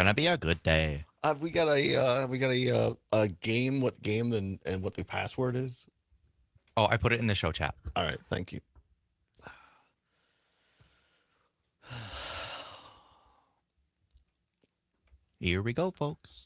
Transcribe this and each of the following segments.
gonna be a good day. We got a game. What game and what the password is? Oh, I put it in the show chat. All right, thank you. Here we go, folks.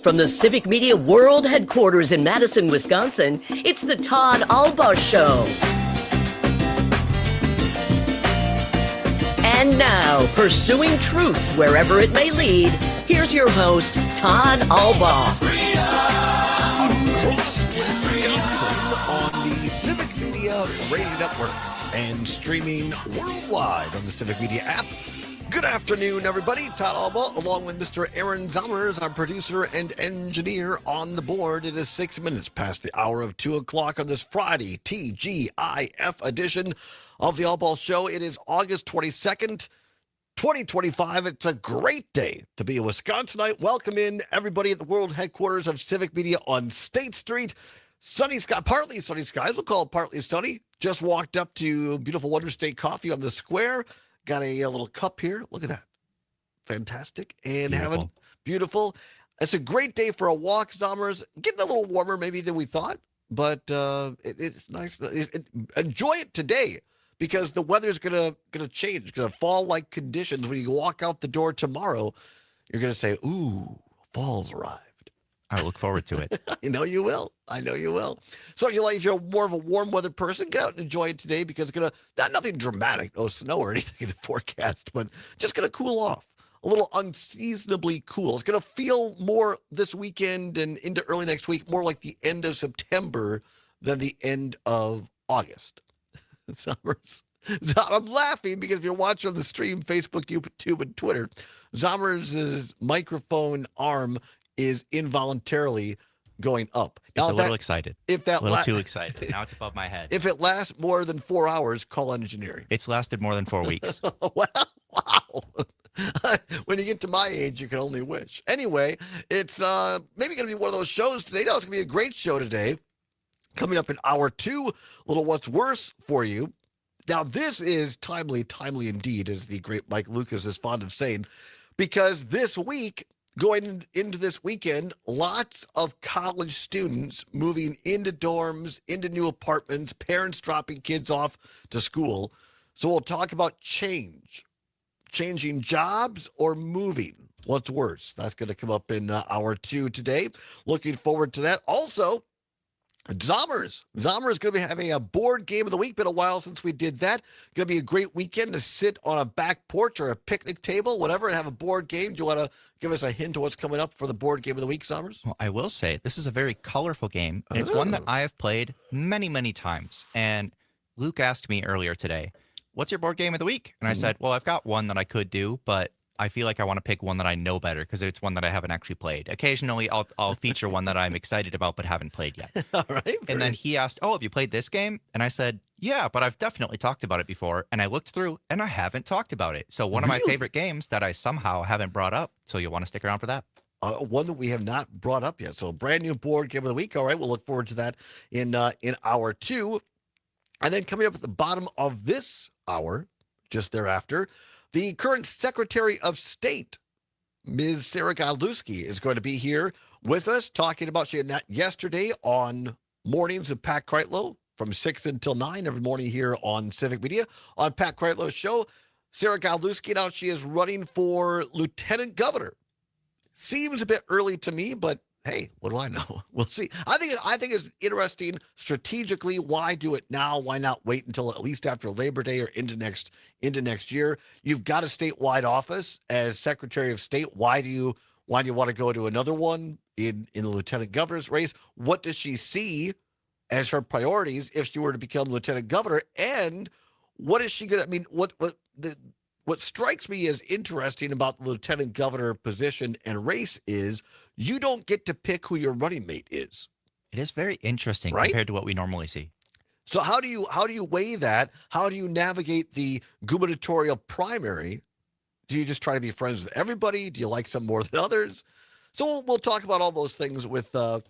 From the Civic Media World Headquarters in Madison, Wisconsin, it's the Todd Allbaugh Show. And now, pursuing truth wherever it may lead, here's your host, Todd Allbaugh. Wisconsin on the Civic Media Radio Network and streaming worldwide on the Civic Media app. Good afternoon, everybody. Todd Allbaugh, along with Mr. Aaron Zommers, our producer and engineer on the board. It is 6 minutes past the hour of 2 o'clock on this Friday, TGIF edition of the Allbaugh Show. It is August 22nd, 2025. It's a great day to be a Wisconsinite. Welcome in, everybody, at the world headquarters of Civic Media on State Street. Sunny sky, partly sunny skies. We'll call it partly sunny. Just walked up to beautiful Wonder State Coffee on the square. Got a little cup here. Look at that. Fantastic. And having beautiful. It's a great day for a walk, Zommers. Getting a little warmer maybe than we thought, but it's nice. Enjoy it today because the weather's gonna change. It's gonna fall-like conditions. When you walk out the door tomorrow, you're gonna say, ooh, fall's arrived. I look forward to it. I know you will. I know you will. So if you're more of a warm weather person, get out and enjoy it today because it's nothing dramatic, no snow or anything in the forecast, but just gonna cool off. A little unseasonably cool. It's gonna feel more this weekend and into early next week, more like the end of September than the end of August. Summers. I'm laughing because if you're watching on the stream, Facebook, YouTube, and Twitter, Zommers' microphone arm is involuntarily going up. Now, it's a little excited. If that a little too excited. Now it's above my head. If it lasts more than 4 hours, call engineering. It's lasted more than 4 weeks. Well, wow. When you get to my age, you can only wish. Anyway, it's maybe going to be one of those shows today. No, it's going to be a great show today. Coming up in hour 2, a little what's worse for you. Now, this is timely indeed, as the great Mike Lucas is fond of saying, because this week, going into this weekend, lots of college students moving into dorms, into new apartments, parents dropping kids off to school. So we'll talk about changing jobs or moving. What's worse? That's going to come up in hour 2 today. Looking forward to that. Also, Zommers is going to be having a board game of the week. Been a while since we did that. Going to be a great weekend to sit on a back porch or a picnic table, whatever, and have a board game. Do you want to give us a hint of what's coming up for the board game of the week, Zommers? Well, I will say this is a very colorful game. And it's one that I have played many, many times. And Luke asked me earlier today, what's your board game of the week? And I said, well, I've got one that I could do, but I feel like I want to pick one that I know better because it's one that I haven't actually played. Occasionally, I'll feature one that I'm excited about but haven't played yet. All right. And then he asked, oh, have you played this game? And I said, yeah, but I've definitely talked about it before. And I looked through, and I haven't talked about it. So one of my favorite games that I somehow haven't brought up. So you'll want to stick around for that. One that we have not brought up yet. So brand new board game of the week. All right, we'll look forward to that in hour 2. And then coming up at the bottom of this hour, just thereafter, the current Secretary of State, Ms. Sarah Godlewski, is going to be here with us talking about, she had that yesterday on Mornings with Pat Kreitlow from 6 until 9 every morning here on Civic Media. On Pat Kreitlow's show, Sarah Godlewski, now she is running for lieutenant governor. Seems a bit early to me, but hey, what do I know? We'll see. I think it's interesting strategically. Why do it now? Why not wait until at least after Labor Day or into next year? You've got a statewide office as Secretary of State. Why do you want to go to another one in the lieutenant governor's race? What does she see as her priorities if she were to become lieutenant governor? And what is she going to? I mean, what strikes me as interesting about the lieutenant governor position and race is you don't get to pick who your running mate is. It is very interesting compared to what we normally see. So how do you weigh that? How do you navigate the gubernatorial primary Do you just try to be friends with everybody? Do you like some more than others? So we'll talk about all those things with Sarah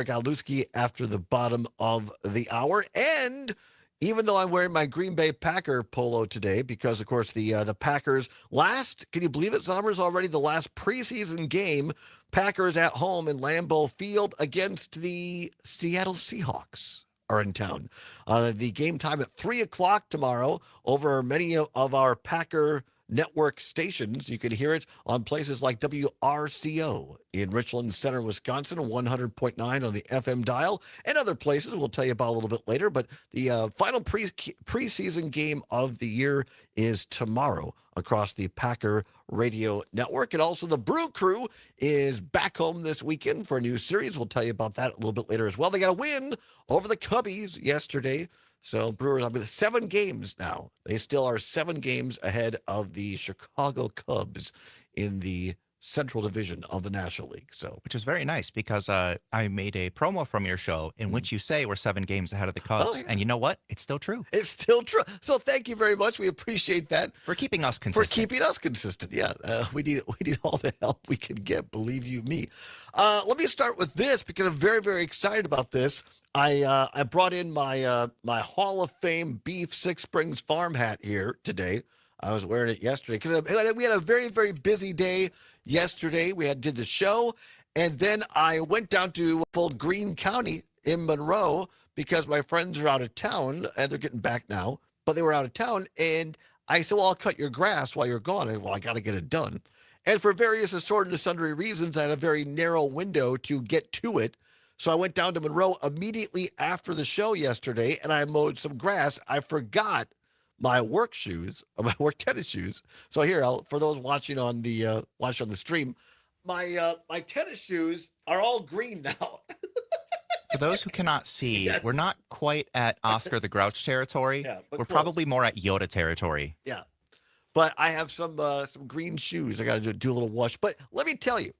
Godlewski after the bottom of the hour. And even though I'm wearing my Green Bay Packer polo today, because of course the Packers can you believe it, Summers, already the last preseason game, Packers at home in Lambeau Field against the Seattle Seahawks are in town. The game time at 3 o'clock tomorrow over many of our Packer network stations. You can hear it on places like WRCO in Richland Center, Wisconsin, 100.9 on the FM dial, and other places we'll tell you about a little bit later. But the final preseason game of the year is tomorrow across the Packer radio network. And also the Brew Crew is back home this weekend for a new series. We'll tell you about that a little bit later as well. They got a win over the Cubbies yesterday. So Brewers, I'll be 7 games now. They still are 7 games ahead of the Chicago Cubs in the Central Division of the National League. So, which is very nice because I made a promo from your show in which you say we're 7 games ahead of the Cubs. Oh, yeah. And you know what? It's still true. It's still true. So thank you very much. We appreciate that. For keeping us consistent. Yeah. We need all the help we can get, believe you me. Let me start with this because I'm very, very excited about this. I brought in my Hall of Fame Beef Six Springs Farm hat here today. I was wearing it yesterday because we had a very, very busy day yesterday. We did the show, and then I went down to Greene County in Monroe because my friends are out of town, and they're getting back now, but they were out of town, and I said, well, I'll cut your grass while you're gone. I got to get it done. And for various assorted and sundry reasons, I had a very narrow window to get to it. So I went down to Monroe immediately after the show yesterday, and I mowed some grass. I forgot my work shoes, my work tennis shoes. So here, for those watching on the stream, my tennis shoes are all green now. For those who cannot see, Yes. We're not quite at Oscar the Grouch territory. Yeah, but we're close. probably more at Yoda territory. Yeah, but I have some green shoes. I got to do a little wash. But let me tell you,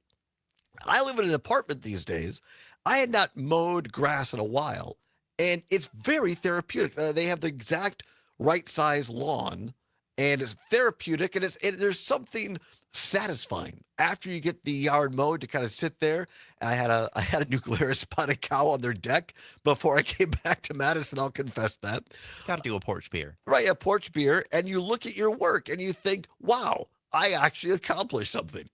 I live in an apartment these days. I had not mowed grass in a while, and it's very therapeutic. They have the exact right size lawn, and it's therapeutic, and there's something satisfying after you get the yard mowed to kind of sit there. I had a nuclear spotted cow on their deck before I came back to Madison. I'll confess that. Got to do a porch beer. Right, a porch beer, and you look at your work and you think, wow, I actually accomplished something.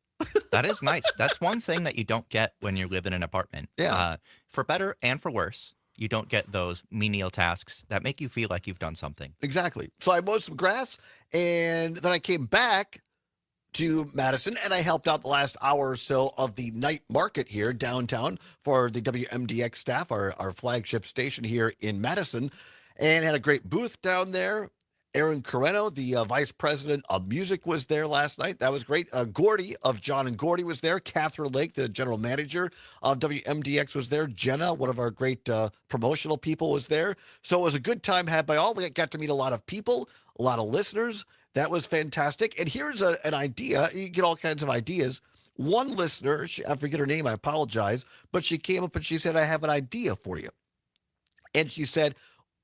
That is nice. That's one thing that you don't get when you live in an apartment. Yeah. For better and for worse, you don't get those menial tasks that make you feel like you've done something. Exactly. So I mowed some grass, and then I came back to Madison, and I helped out the last hour or so of the night market here downtown for the WMDX staff, our flagship station here in Madison, and had a great booth down there. Aaron Carreno, the vice president of music, was there last night. That was great. Gordy of John and Gordy was there. Catherine Lake, the general manager of WMDX, was there. Jenna, one of our great promotional people, was there. So it was a good time had by all. We got to meet a lot of people, a lot of listeners. That was fantastic. And here's an idea. You get all kinds of ideas. One listener, I forget her name, I apologize, but she came up and she said, I have an idea for you. And she said,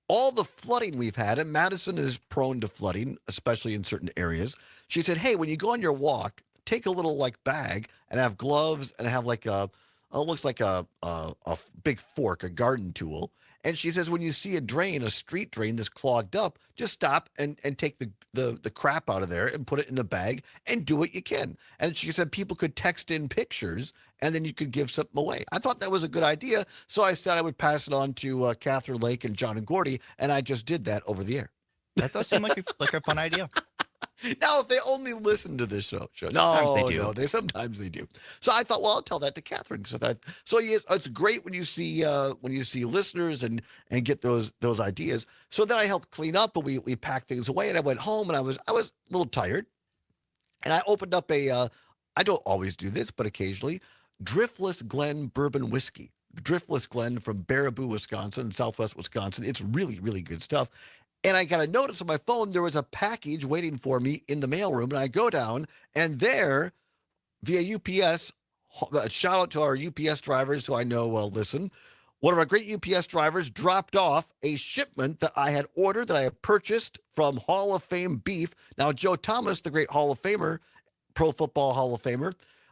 all the flooding we've had, and Madison is prone to flooding, especially in certain areas. She said, hey, when you go on your walk, take a little bag and have gloves and have it looks like a big fork, a garden tool. And she says, when you see a street drain that's clogged up, just stop and take the crap out of there and put it in a bag and do what you can. And she said people could text in picturs and then you could give something away. I thought that was a good idea. So I said I would pass it on to Catherine Lake and John and Gordy, and I just did that over the air. That does seem like a fun idea. Now, if they only listen to this show. Sometimes they do. No, sometimes they do. So I thought, well, I'll tell that to Catherine. So yeah, it's great when you see listeners and get those ideas. So then I helped clean up, and we packed things away, and I went home, and I was a little tired, and I opened up I don't always do this, but occasionally, Driftless Glen bourbon whiskey. Driftless Glen from Baraboo, Wisconsin, Southwest Wisconsin. It's really, really good stuff. And I got a notice on my phone, there was a package waiting for me in the mailroom. And I go down, and there, via UPS, shout out to our UPS drivers who I know listen, one of our great UPS drivers dropped off a shipment that I had ordered, that I had purchased from Hall of Fame Beef. Now, Joe Thomas, the great Hall of Famer, Pro Football Hall of Famer,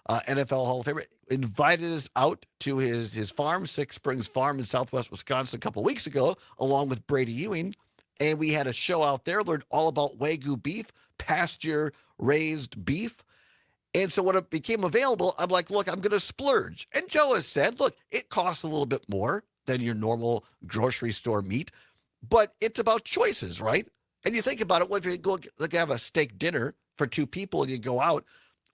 NFL Hall of Famer, invited us out to his farm, Six Springs Farm in southwest Wisconsin, a couple of weeks ago, along with Brady Ewing. And we had a show out there, learned all about Wagyu beef, pasture-raised beef. And so when it became available, I'm like, look, I'm going to splurge. And Joe has said, look, it costs a little bit more than your normal grocery store meat, but it's about choices, right? And you think about it, if you go have a steak dinner for two people and you go out,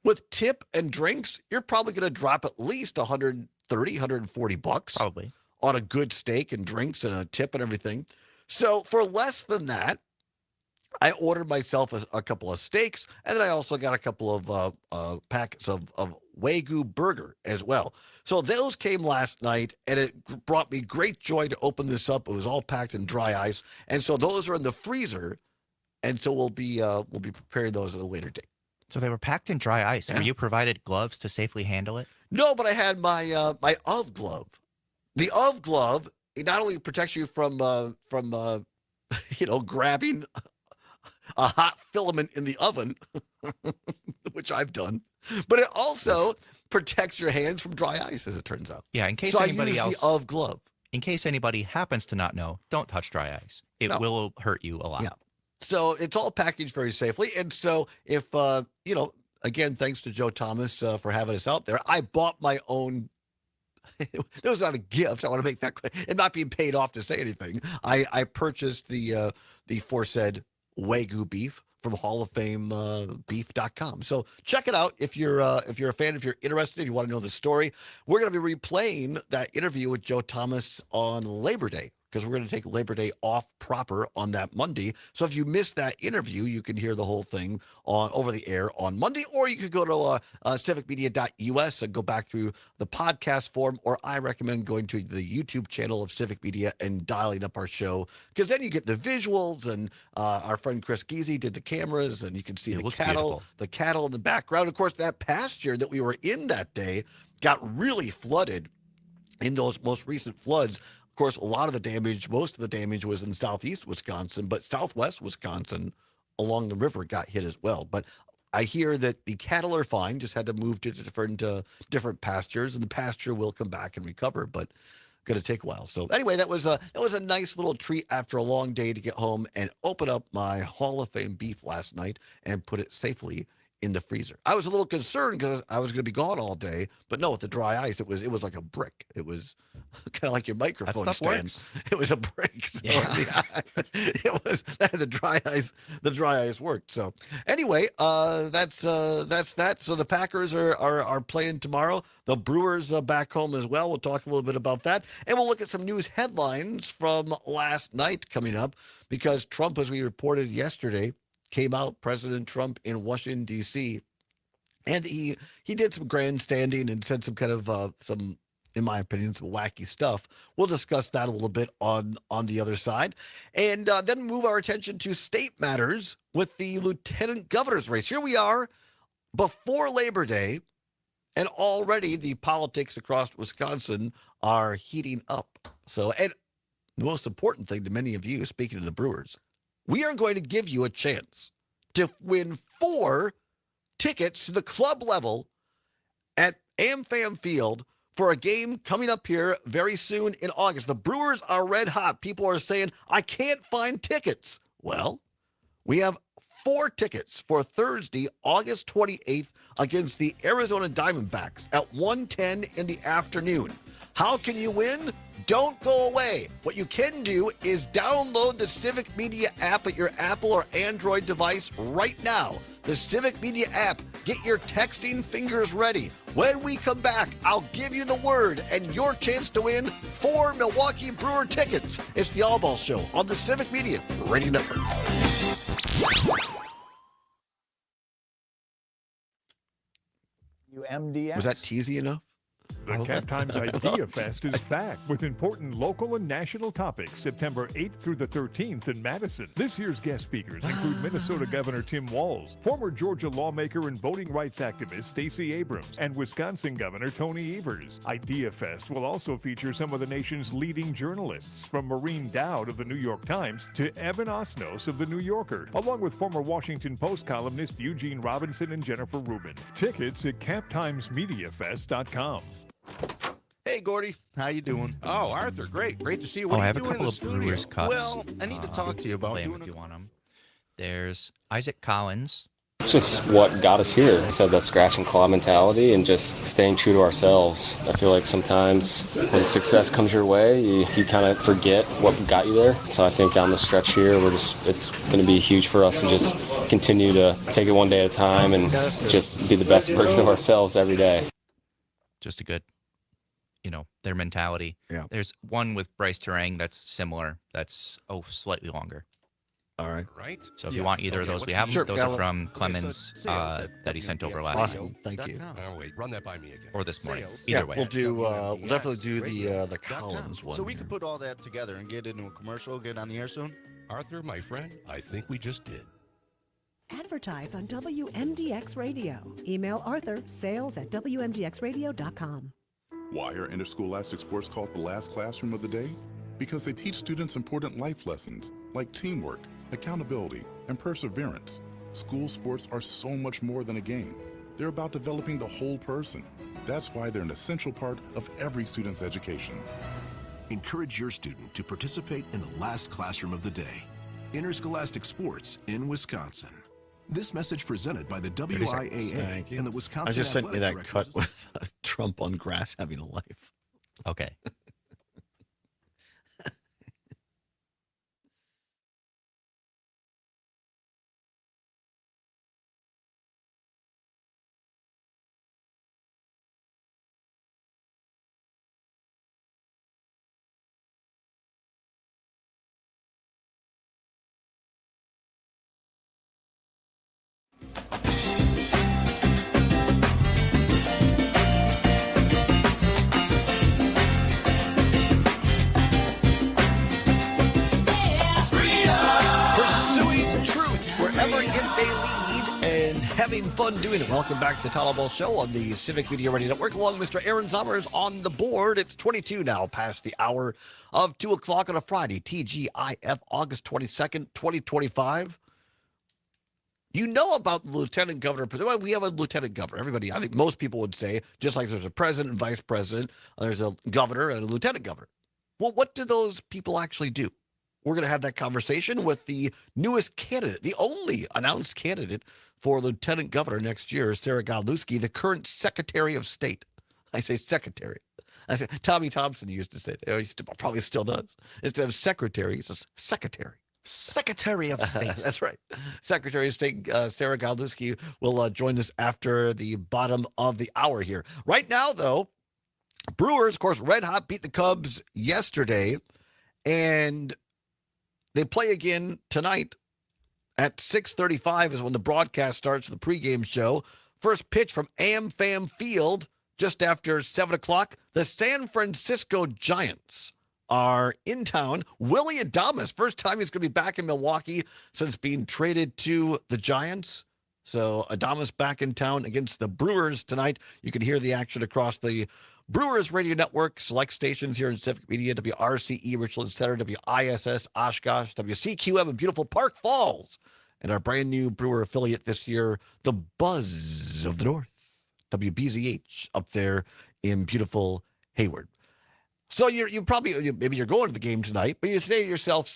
with tip and drinks, you're probably going to drop at least $130, $140 Probably. on a good steak and drinks and a tip and everything. So for less than that, I ordered myself a couple of steaks, and then I also got a couple of packets of Wagyu burger as well. So those came last night, and it brought me great joy to open this up. It was all packed in dry ice, and so those are in the freezer, and so we'll be preparing those at a later date. So they were packed in dry ice. Yeah. Were you provided gloves to safely handle it? No, but I had my my UV glove. The UV glove, it not only protects you from grabbing a hot filament in the oven, which I've done, but it also protects your hands from dry ice, as it turns out. Yeah, in case So I anybody use else, the UV glove. in case anybody happens to not know, don't touch dry ice. It No. will hurt you a lot. Yeah. So it's all packaged very safely. And so if, again, thanks to Joe Thomas for having us out there, I bought my own. It was not a gift. I want to make that clear. And not being paid off to say anything. I purchased the foresaid Wagyu beef from Hall of Fame beef.com. So check it out if you're a fan, if you're interested, if you want to know the story. We're going to be replaying that interview with Joe Thomas on Labor Day, because we're going to take Labor Day off proper on that Monday. So if you missed that interview, you can hear the whole thing over the air on Monday, or you could go to civicmedia.us and go back through the podcast form, or I recommend going to the YouTube channel of Civic Media and dialing up our show, because then you get the visuals, and our friend Chris Geezy did the cameras, and you can see It the looks cattle in the background. Of course, that pasture that we were in that day got really flooded in those most recent floods. Of course, most of the damage was in southeast Wisconsin, but southwest Wisconsin along the river got hit as well. But I hear that the cattle are fine, just had to move to different pastures, and the pasture will come back and recover, but going to take a while. So anyway, that was a nice little treat after a long day to get home and open up my Hall of Fame beef last night and put it safely in the freezer. I was a little concerned because I was going to be gone all day, but no, with the dry ice, it was like a brick. It was kind of like your microphone That stuff stand. works. It was a brick. So Yeah. it was the dry ice. The dry ice worked. So anyway, that's that. So the Packers are playing tomorrow. The Brewers are back home as well. We'll talk a little bit about that, and we'll look at some news headlines from last night coming up, because Trump, as we reported yesterday, came out, President Trump, in Washington, D.C., and he did some grandstanding and said some kind of, in my opinion, some wacky stuff. We'll discuss that a little bit on the other side. And then move our attention to state matters with the lieutenant governor's race. Here we are before Labor Day, and already the politics across Wisconsin are heating up. So, and the most important thing to many of you, speaking to the Brewers, we are going to give you a chance to win 4 tickets to the club level at AmFam Field for a game coming up here very soon in August. The Brewers are red hot. People are saying, I can't find tickets. Well, we have 4 tickets for Thursday, August 28th against the Arizona Diamondbacks at 1:10 in the afternoon. How can you win? Don't go away. What you can do is download the Civic Media app at your Apple or Android device right now. The Civic Media app. Get your texting fingers ready. When we come back, I'll give you the word and your chance to win 4 Milwaukee Brewer tickets. It's the Allbaugh Show on the Civic Media Radio Network. MDX. Was that teasy enough? The Cap Times Idea Fest is back with important local and national topics September 8th through the 13th in Madison. This year's guest speakers include Minnesota Governor Tim Walz, former Georgia lawmaker and voting rights activist Stacey Abrams, and Wisconsin Governor Tony Evers. Idea Fest will also feature some of the nation's leading journalists, from Maureen Dowd of the New York Times to Evan Osnos of the New Yorker, along with former Washington Post columnist Eugene Robinson and Jennifer Rubin. Tickets at captimesmediafest.com. Hey, Gordy. How you doing? Oh, Arthur, great to see you. What I are have you a doing in couple the of Brewers studio? cuts. Well, I need to talk to you about play 'em doing if you want them. There's Isaac Collins. It's just what got us here. I said that scratch and claw mentality and just staying true to ourselves. I feel like sometimes when success comes your way, you kind of forget what got you there. So I think on the stretch here, it's going to be huge for us to just continue to take it one day at a time and just be the best version of ourselves every day. Just a good, their mentality. Yeah. There's one with Bryce Terang that's similar. That's slightly longer. All right. Right. So if you want either of those, we have them. Sure, Those yeah, are from Clemens that he sent over last Awesome. week Thank you. Oh, wait, run that by me again. or this morning. Sales. Either Yeah, way. we'll definitely do the Collins one. So we here. can put all that together and get into a commercial, get on the air soon? Arthur, my friend, I think we just did. Advertise on WMDX Radio. Email Arthur, sales@WMDXradio.com. Why are interscholastic sports called the last classroom of the day? Because they teach students important life lessons like teamwork, accountability, and perseverance. School sports are so much more than a game. They're about developing the whole person. That's why they're an essential part of every student's education. Encourage your student to participate in the last classroom of the day. Interscholastic sports in Wisconsin. This message presented by the WIAA Thank you. and the Wisconsin I just sent you that Athletic cut Directors. with Trump on grass having a life. Okay. Pursuing truth wherever it may lead and having fun doing it. Welcome back to the Todd Allbaugh Show on the Civic Media Radio Network. Along Mr. Aaron Summers on the board. It's 22 now past the hour of 2 o'clock on a Friday. TGIF August 22nd, 2025. You know about the lieutenant governor. Well, we have a lieutenant governor. Everybody, I think most people would say, just like there's a president and vice president, there's a governor and a lieutenant governor. Well, what do those people actually do? We're going to have that conversation with the newest candidate, the only announced candidate for lieutenant governor next year, Sarah Godlewski, the current Secretary of State. I say secretary. I say Tommy Thompson used to say that. He probably still does. Instead of secretary, he says secretary. Secretary of State. That's right. Secretary of State Sarah Godlewski will join us after the bottom of the hour here. Right now, though, Brewers, of course, red hot, beat the Cubs yesterday, and they play again tonight at 6:35 is when the broadcast starts, the pregame show. First pitch from AmFam Field just after 7 o'clock. The San Francisco Giants are in town. Willie Adames, first time he's going to be back in Milwaukee since being traded to the Giants. So Adames back in town against the Brewers tonight. You can hear the action across the Brewers Radio Network, select stations here in Civic Media, WRCE Richland Center, WISS Oshkosh, WCQM in beautiful Park Falls, and our brand new Brewer affiliate this year, the Buzz of the North, WBZH up there in beautiful Hayward. So you probably, maybe you're going to the game tonight, but you say to yourself,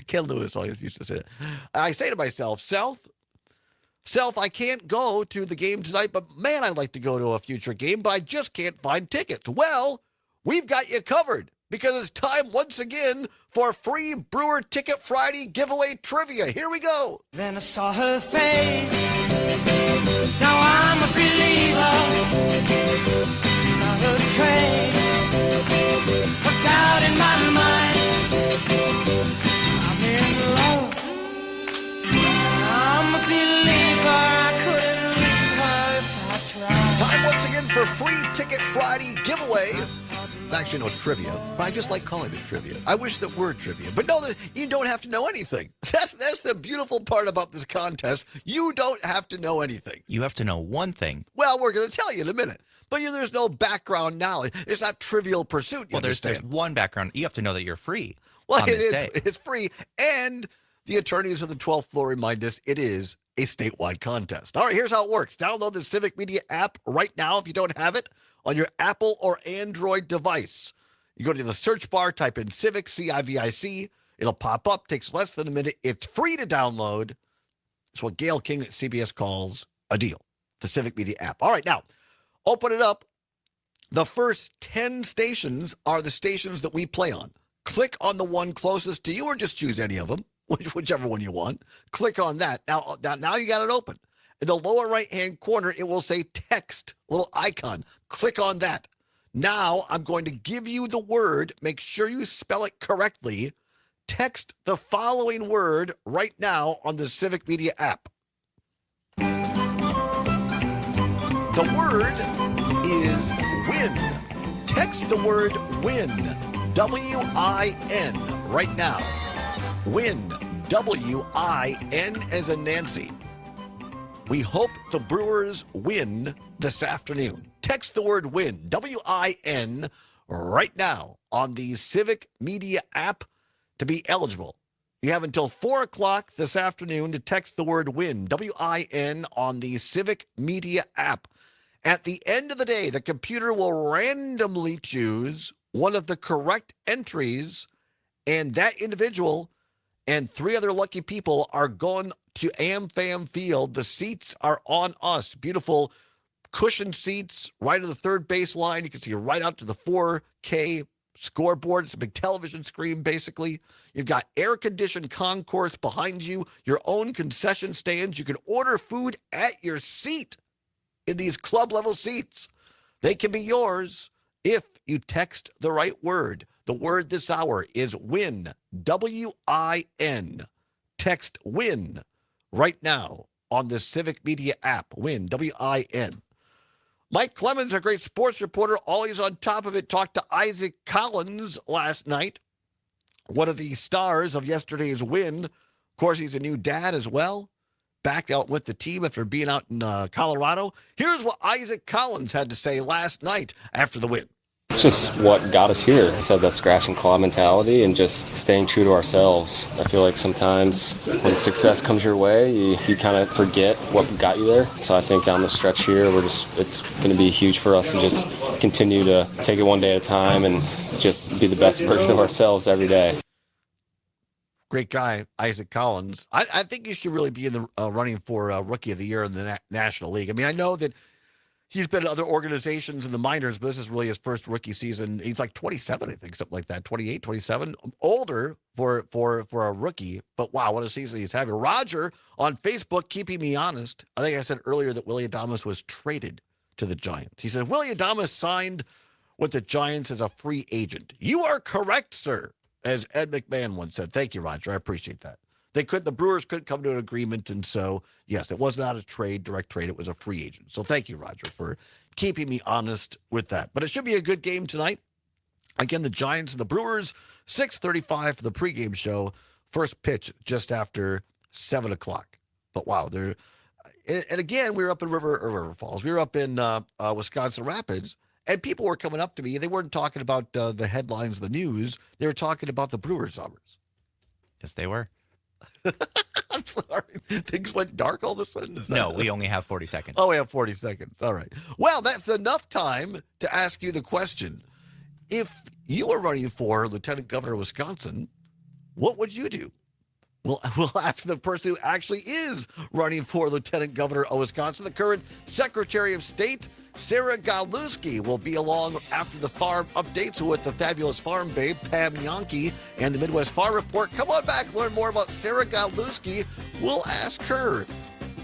Ken Lewis always used to say that. I say to myself, Self, I can't go to the game tonight, but man, I'd like to go to a future game, but I just can't find tickets. Well, we've got you covered because it's time once again for free Brewer Ticket Friday giveaway trivia. Here we go. Then I saw her face. Now I'm a believer. Not a trace. Put out in my mind. I'm in love. I'm a believer. I couldn't leave her if I tried. Ticket Friday giveaway. It's actually no trivia, but I just like calling it trivia. I wish that were trivia, but no, you don't have to know anything. That's the beautiful part about this contest. You don't have to know anything. You have to know one thing. Well, we're going to tell you in a minute. But there's no background knowledge. It's not Trivial Pursuit. Well, there's one background. You have to know that you're free. Well, on this day. It's free. And the attorneys of the 12th floor remind us it is a statewide contest. All right, here's how it works. Download the Civic Media app right now if you don't have it on your Apple or Android device. You go to the search bar, type in Civic, C-I-V-I-C. It'll pop up. Takes less than a minute. It's free to download. It's what Gail King at CBS calls a deal. The Civic Media app. All right, now, open it up. The first 10 stations are the stations that we play on. Click on the one closest to you or just choose any of them, whichever one you want. Click on that. Now you got it open. In the lower right-hand corner, it will say text, little icon. Click on that. Now I'm going to give you the word. Make sure you spell it correctly. Text the following word right now on the Civic Media app. The word is win. Text the word win. W-I-N right now. Win. W-I-N as in Nancy. We hope the Brewers win this afternoon. Text the word win. W-I-N right now on the Civic Media app to be eligible. You have until 4 o'clock this afternoon to text the word win. W-I-N on the Civic Media app. At the end of the day, the computer will randomly choose one of the correct entries, and that individual and 3 other lucky people are going to AmFam Field. The seats are on us. Beautiful cushioned seats right at the third base line. You can see right out to the 4K scoreboard. It's a big television screen, basically. You've got air-conditioned concourse behind you, your own concession stands. You can order food at your seat in these club-level seats. They can be yours if you text the right word. The word this hour is win. W-I-N. Text win right now on the Civic Media app. Win. W-I-N. Mike Clemens, our great sports reporter, always on top of it, talked to Isaac Collins last night, one of the stars of yesterday's win. Of course, he's a new dad as well. Back out with the team after being out in Colorado. Here's what Isaac Collins had to say last night after the win. It's just what got us here. I said that scratch and claw mentality and just staying true to ourselves. I feel like sometimes when success comes your way, you kind of forget what got you there. So I think down the stretch here, it's going to be huge for us to just continue to take it one day at a time and just be the best version of ourselves every day. Great guy, Isaac Collins. I think he should really be in the running for Rookie of the Year in the National League. I mean, I know that he's been at other organizations in the minors, but this is really his first rookie season. He's like 27, I think, something like that, 28, 27. Older for a rookie, but wow, what a season he's having. Roger on Facebook, keeping me honest. I think I said earlier that Willie Adames was traded to the Giants. He said, Willie Adames signed with the Giants as a free agent. You are correct, sir, as Ed McMahon once said. Thank you, Roger. I appreciate that. The Brewers couldn't come to an agreement, and so, yes, it was not a direct trade. It was a free agent. So thank you, Roger, for keeping me honest with that. But it should be a good game tonight. Again, the Giants and the Brewers, 6:35 for the pregame show. First pitch just after 7 o'clock. But, wow, and again, we were up in River Falls. We were up in Wisconsin Rapids, and people were coming up to me. They weren't talking about the headlines of the news. They were talking about the Brewers hours. Yes, they were. I'm sorry. Things went dark all of a sudden? No, we only have 40 seconds. Oh, we have 40 seconds. All right. Well, that's enough time to ask you the question. If you were running for Lieutenant Governor of Wisconsin, what would you do? We'll ask the person who actually is running for Lieutenant Governor of Wisconsin, the current Secretary of State, Sarah Galuski, will be along after the farm updates with the fabulous farm babe, Pam Yankee, and the Midwest Farm Report. Come on back, learn more about Sarah Galuski. We'll ask her,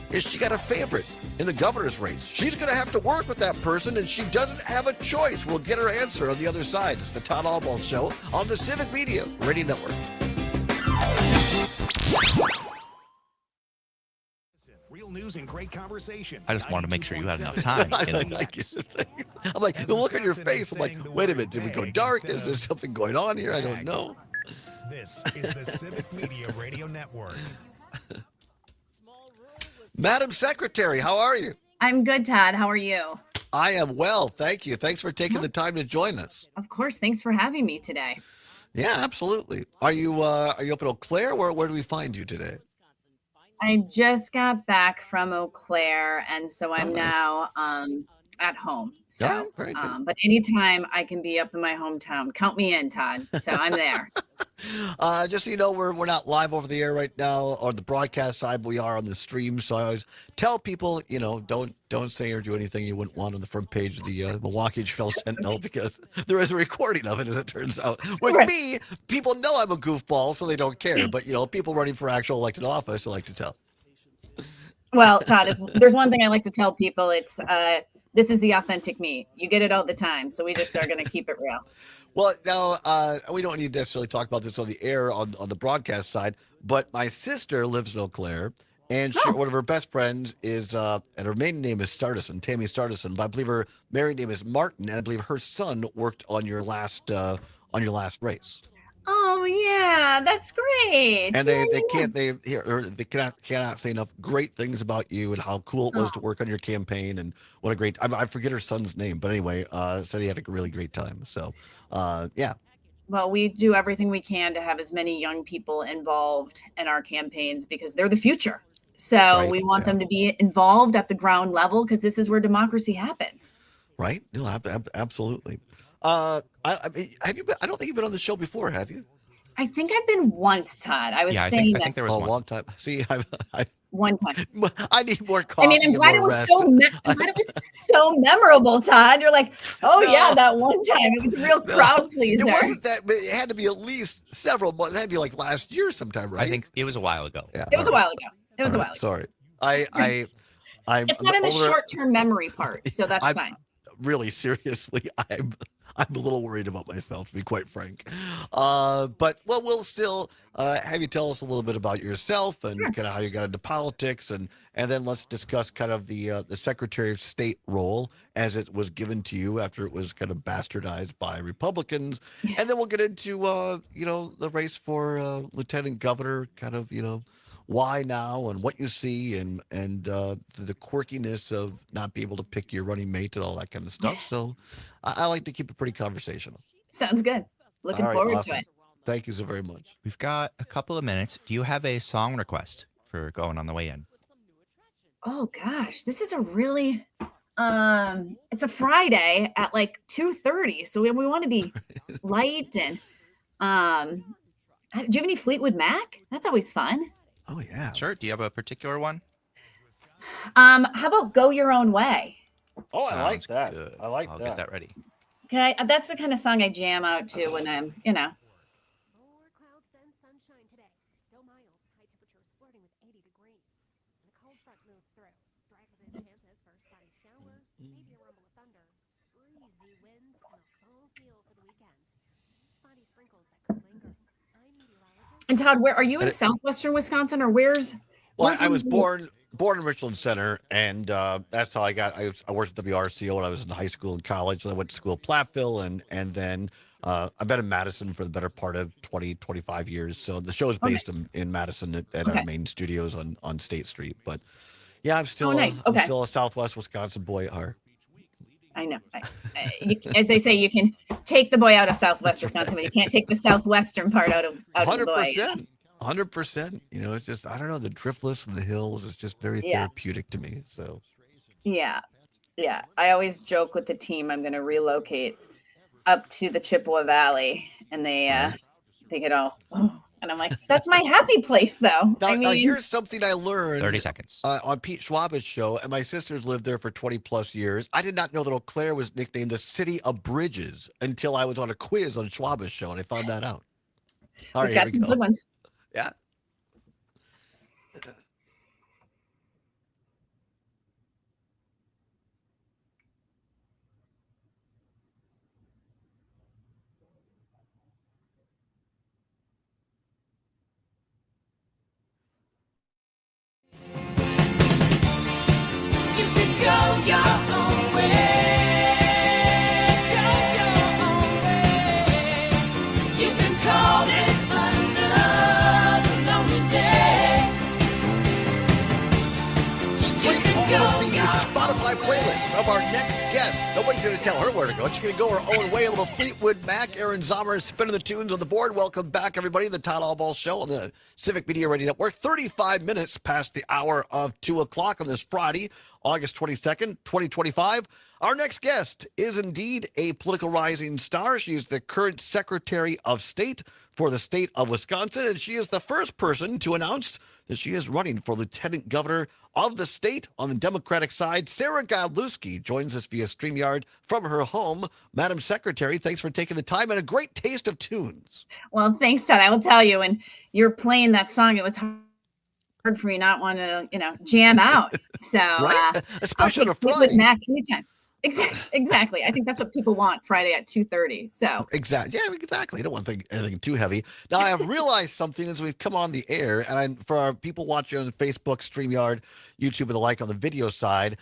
is she got a favorite in the governor's race? She's going to have to work with that person, and she doesn't have a choice. We'll get her answer on the other side. It's the Todd Allbaugh Show on the Civic Media Radio Network. Real news and great conversation. I just wanted to make sure you had enough time. I'm like, the look on your face. I'm like, wait a minute, did we go dark? Is there something going on here? I don't know. This is the Civic Media Radio Network. Madam Secretary, how are you? I'm good, Todd. How are you? I am well, thank you. Thanks for taking the time to join us. Of course. Thanks for having me today. Yeah, up in Eau Claire? Where do we find you today? I just got back from Eau Claire, and so I'm now at home. So, Yeah, very good. but anytime I can be up in my hometown, count me in, Todd. So I'm there. Just so you know, we're not live over the air right now on the broadcast side, but we are on the stream. So I always tell people, don't say or do anything you wouldn't want on the front page of the Milwaukee Journal Sentinel, because there is a recording of it, as it turns out. With me, people know I'm a goofball, so they don't care. But people running for actual elected office, I like to tell. Well, Todd, if there's one thing I like to tell people, it's this is the authentic me. You get it all the time, so we just are going to keep it real. Well, now, we don't need to necessarily talk about this on the air on the broadcast side, but my sister lives in Eau Claire, and one of her best friends is, and her maiden name is Stardison, Tammy Stardison, but I believe her married name is Martin, and I believe her son worked on your last race. Oh yeah, that's great. And they cannot say enough great things about you and how cool it was to work on your campaign, and what a great, I forget her son's name, but anyway, said he had a really great time. So, yeah. Well, we do everything we can to have as many young people involved in our campaigns because they're the future. So we want them to be involved at the ground level because this is where democracy happens. Right? No, absolutely. I don't think you've been on the show before, have you? I think I've been once, Todd. I think there was a long time. See, I've one time. I need more coffee. I mean, I'm glad it was so memorable, Todd. You're like, yeah, that one time. It was a real crowd pleaser. It wasn't that, but it had to be at least several months. It had to be like last year sometime, right? I think it was a while ago. Yeah, it was a while ago. Sorry. I'm it's not in the short-term memory part, so that's fine. Really, seriously, I'm a little worried about myself, to be quite frank. But we'll still have you tell us a little bit about yourself and kind of how you got into politics, and then let's discuss kind of the Secretary of State role as it was given to you after it was kind of bastardized by Republicans, and then we'll get into the race for Lieutenant Governor, kind of why now and what you see, and the quirkiness of not being able to pick your running mate and all that kind of stuff. So I like to keep it pretty conversational. Sounds good. Looking forward to it. Thank you so very much. We've got a couple of minutes. Do you have a song request for going on the way in? Oh gosh, this is a really it's a Friday at like 2:30, so we want to be light and do you have any Fleetwood Mac? That's always fun. Oh yeah. Sure. Do you have a particular one? How about Go Your Own Way? Oh, I like that. Good. I like I'll that. get that ready. Okay, that's the kind of song I jam out to when I'm, More clouds than sunshine today. Still mild. High temperatures flirting with 80 degrees. And a cold front moves through. Drags in chances for spotty showers, maybe a rumble of thunder. Breezy winds and a full feel for the weekend. Spotty sprinkles that could linger. I'm meteorologist. And Todd, where are you in southwestern Wisconsin, or where's? Well, I was born in Richland Center, and that's how I got. I worked at WRCO when I was in high school and college. And I went to school at Platteville, and then I've been in Madison for the better part of 25 years. So the show is based in Madison at our main studios on State Street. But yeah, I'm still I'm still a Southwest Wisconsin boy at heart. I know. As they say, you can take the boy out of Southwest Wisconsin, but you can't take the southwestern part out of the boy. 100%. It's just, I don't know, the driftless and the hills is just very therapeutic to me. So yeah. I always joke with the team I'm going to relocate up to the Chippewa Valley, and they get all, and I'm like, that's my happy place, though. Now here's something I learned. 30 seconds. On Pete Schwaba's show, and my sisters lived there for 20 plus years. I did not know that Eau Claire was nicknamed the City of Bridges until I was on a quiz on Schwaba's show, and I found that out. All right, got some good ones. Yeah. my playlist of our next guest. Nobody's going to tell her where to go. She's going to go her own way. A little Fleetwood Mac. Aaron Zommer spinning the tunes on the board. Welcome back, everybody. The Todd Allbaugh Show on the Civic Media Radio Network. 35 minutes past the hour of 2 o'clock on this Friday, August 22nd, 2025. Our next guest is indeed a political rising star. She is the current Secretary of State for the state of Wisconsin, and she is the first person to announce that she is running for Lieutenant Governor of the state on the Democratic side. Sarah Godlewski joins us via StreamYard from her home. Madam Secretary, thanks for taking the time and a great taste of tunes. Well, thanks, Todd. I will tell you, when you're playing that song, it was hard for me not want to, jam out. So, right? Especially on a Fleetwood Friday. Mac anytime. Exactly. I think that's what people want Friday at 2:30. So Exactly. Yeah, exactly. You don't want anything too heavy. Now, I have realized something as we've come on the air, and for our people watching on Facebook, StreamYard, YouTube, and the like on the video side,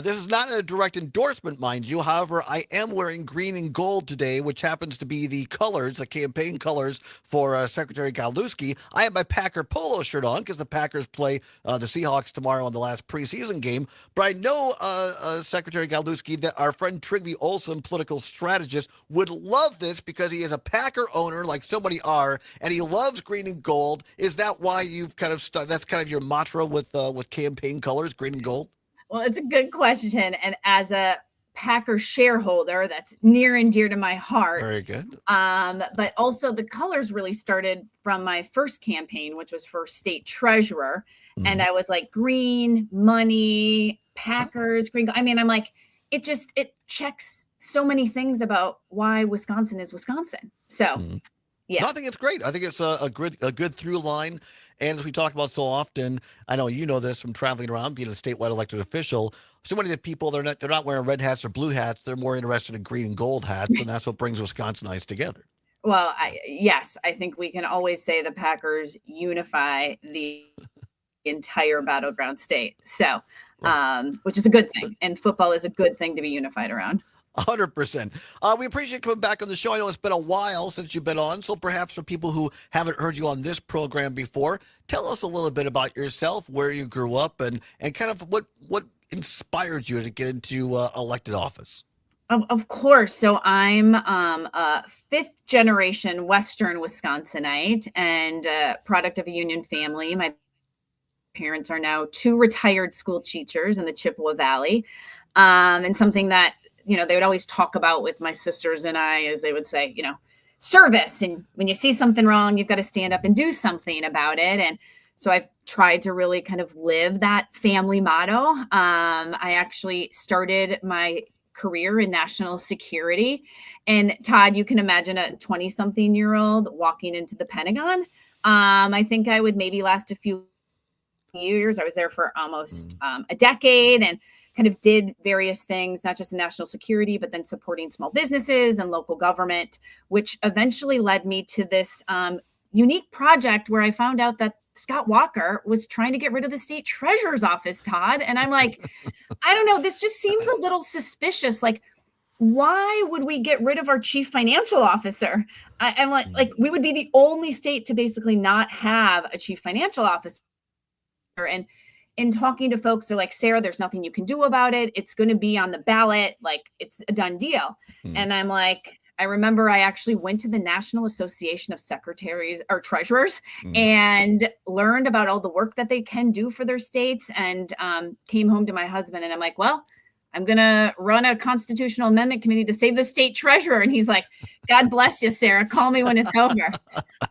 this is not a direct endorsement, mind you. However, I am wearing green and gold today, which happens to be the colors, the campaign colors for Secretary Godlewski. I have my Packer polo shirt on because the Packers play the Seahawks tomorrow in the last preseason game. But I know, Secretary Godlewski, that our friend Trygve Olsen, political strategist, would love this because he is a Packer owner, like so many are, and he loves green and gold. Is that why you've kind of that's kind of your mantra with campaign colors, green and gold? well, it's a good question. And as a Packer shareholder, that's near and dear to my heart. Very good. But also the colors really started from my first campaign, which was for state treasurer. Mm-hmm. And I was like, green, money, Packers, green. I mean, I'm like, it checks so many things about why Wisconsin is Wisconsin. So, yeah. No, I think it's great. I think it's a good through line. And as we talk about so often, I know you know this from traveling around, being a statewide elected official. So many of the people, they're not wearing red hats or blue hats. They're more interested in green and gold hats, and that's what brings Wisconsinites together. Well, yes, I think we can always say the Packers unify the entire battleground state. So, which is a good thing. And football is a good thing to be unified around. 100%. We appreciate coming back on the show. I know it's been a while since you've been on, so perhaps for people who haven't heard you on this program before, tell us a little bit about yourself, where you grew up, and kind of what inspired you to get into elected office. Of course. So I'm a fifth generation Western Wisconsinite and product of a union family. My parents are now two retired school teachers in the Chippewa Valley. And something that, they would always talk about with my sisters and I, as they would say, service. And when you see something wrong, you've got to stand up and do something about it. And so I've tried to really kind of live that family motto. I actually started my career in national security. And Todd, you can imagine a 20-something-year-old walking into the Pentagon. I think I would maybe last a few years. I was there for almost a decade and kind of did various things, not just in national security, but then supporting small businesses and local government, which eventually led me to this unique project where I found out that Scott Walker was trying to get rid of the state treasurer's office, Todd. And I'm like, I don't know, this just seems a little suspicious. Like, why would we get rid of our chief financial officer? I'm like we would be the only state to basically not have a chief financial officer. And in talking to folks, they're like, Sarah, there's nothing you can do about it. It's going to be on the ballot. Like, it's a done deal. And I'm like, I remember I actually went to the National Association of Secretaries or Treasurers and learned about all the work that they can do for their states, and came home to my husband and I'm like, well, I'm going to run a constitutional amendment committee to save the state treasurer. And he's like, God bless you, Sarah. Call me when it's over.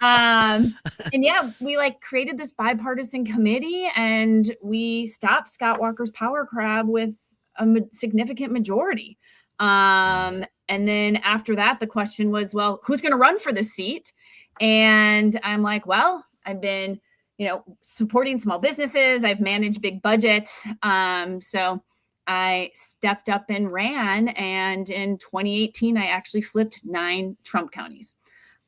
And yeah, we created this bipartisan committee and we stopped Scott Walker's power grab with a significant majority. And then after that, the question was, well, who's going to run for the seat? And I'm like, well, I've been, supporting small businesses. I've managed big budgets. So I stepped up and ran. And in 2018, I actually flipped 9 Trump counties.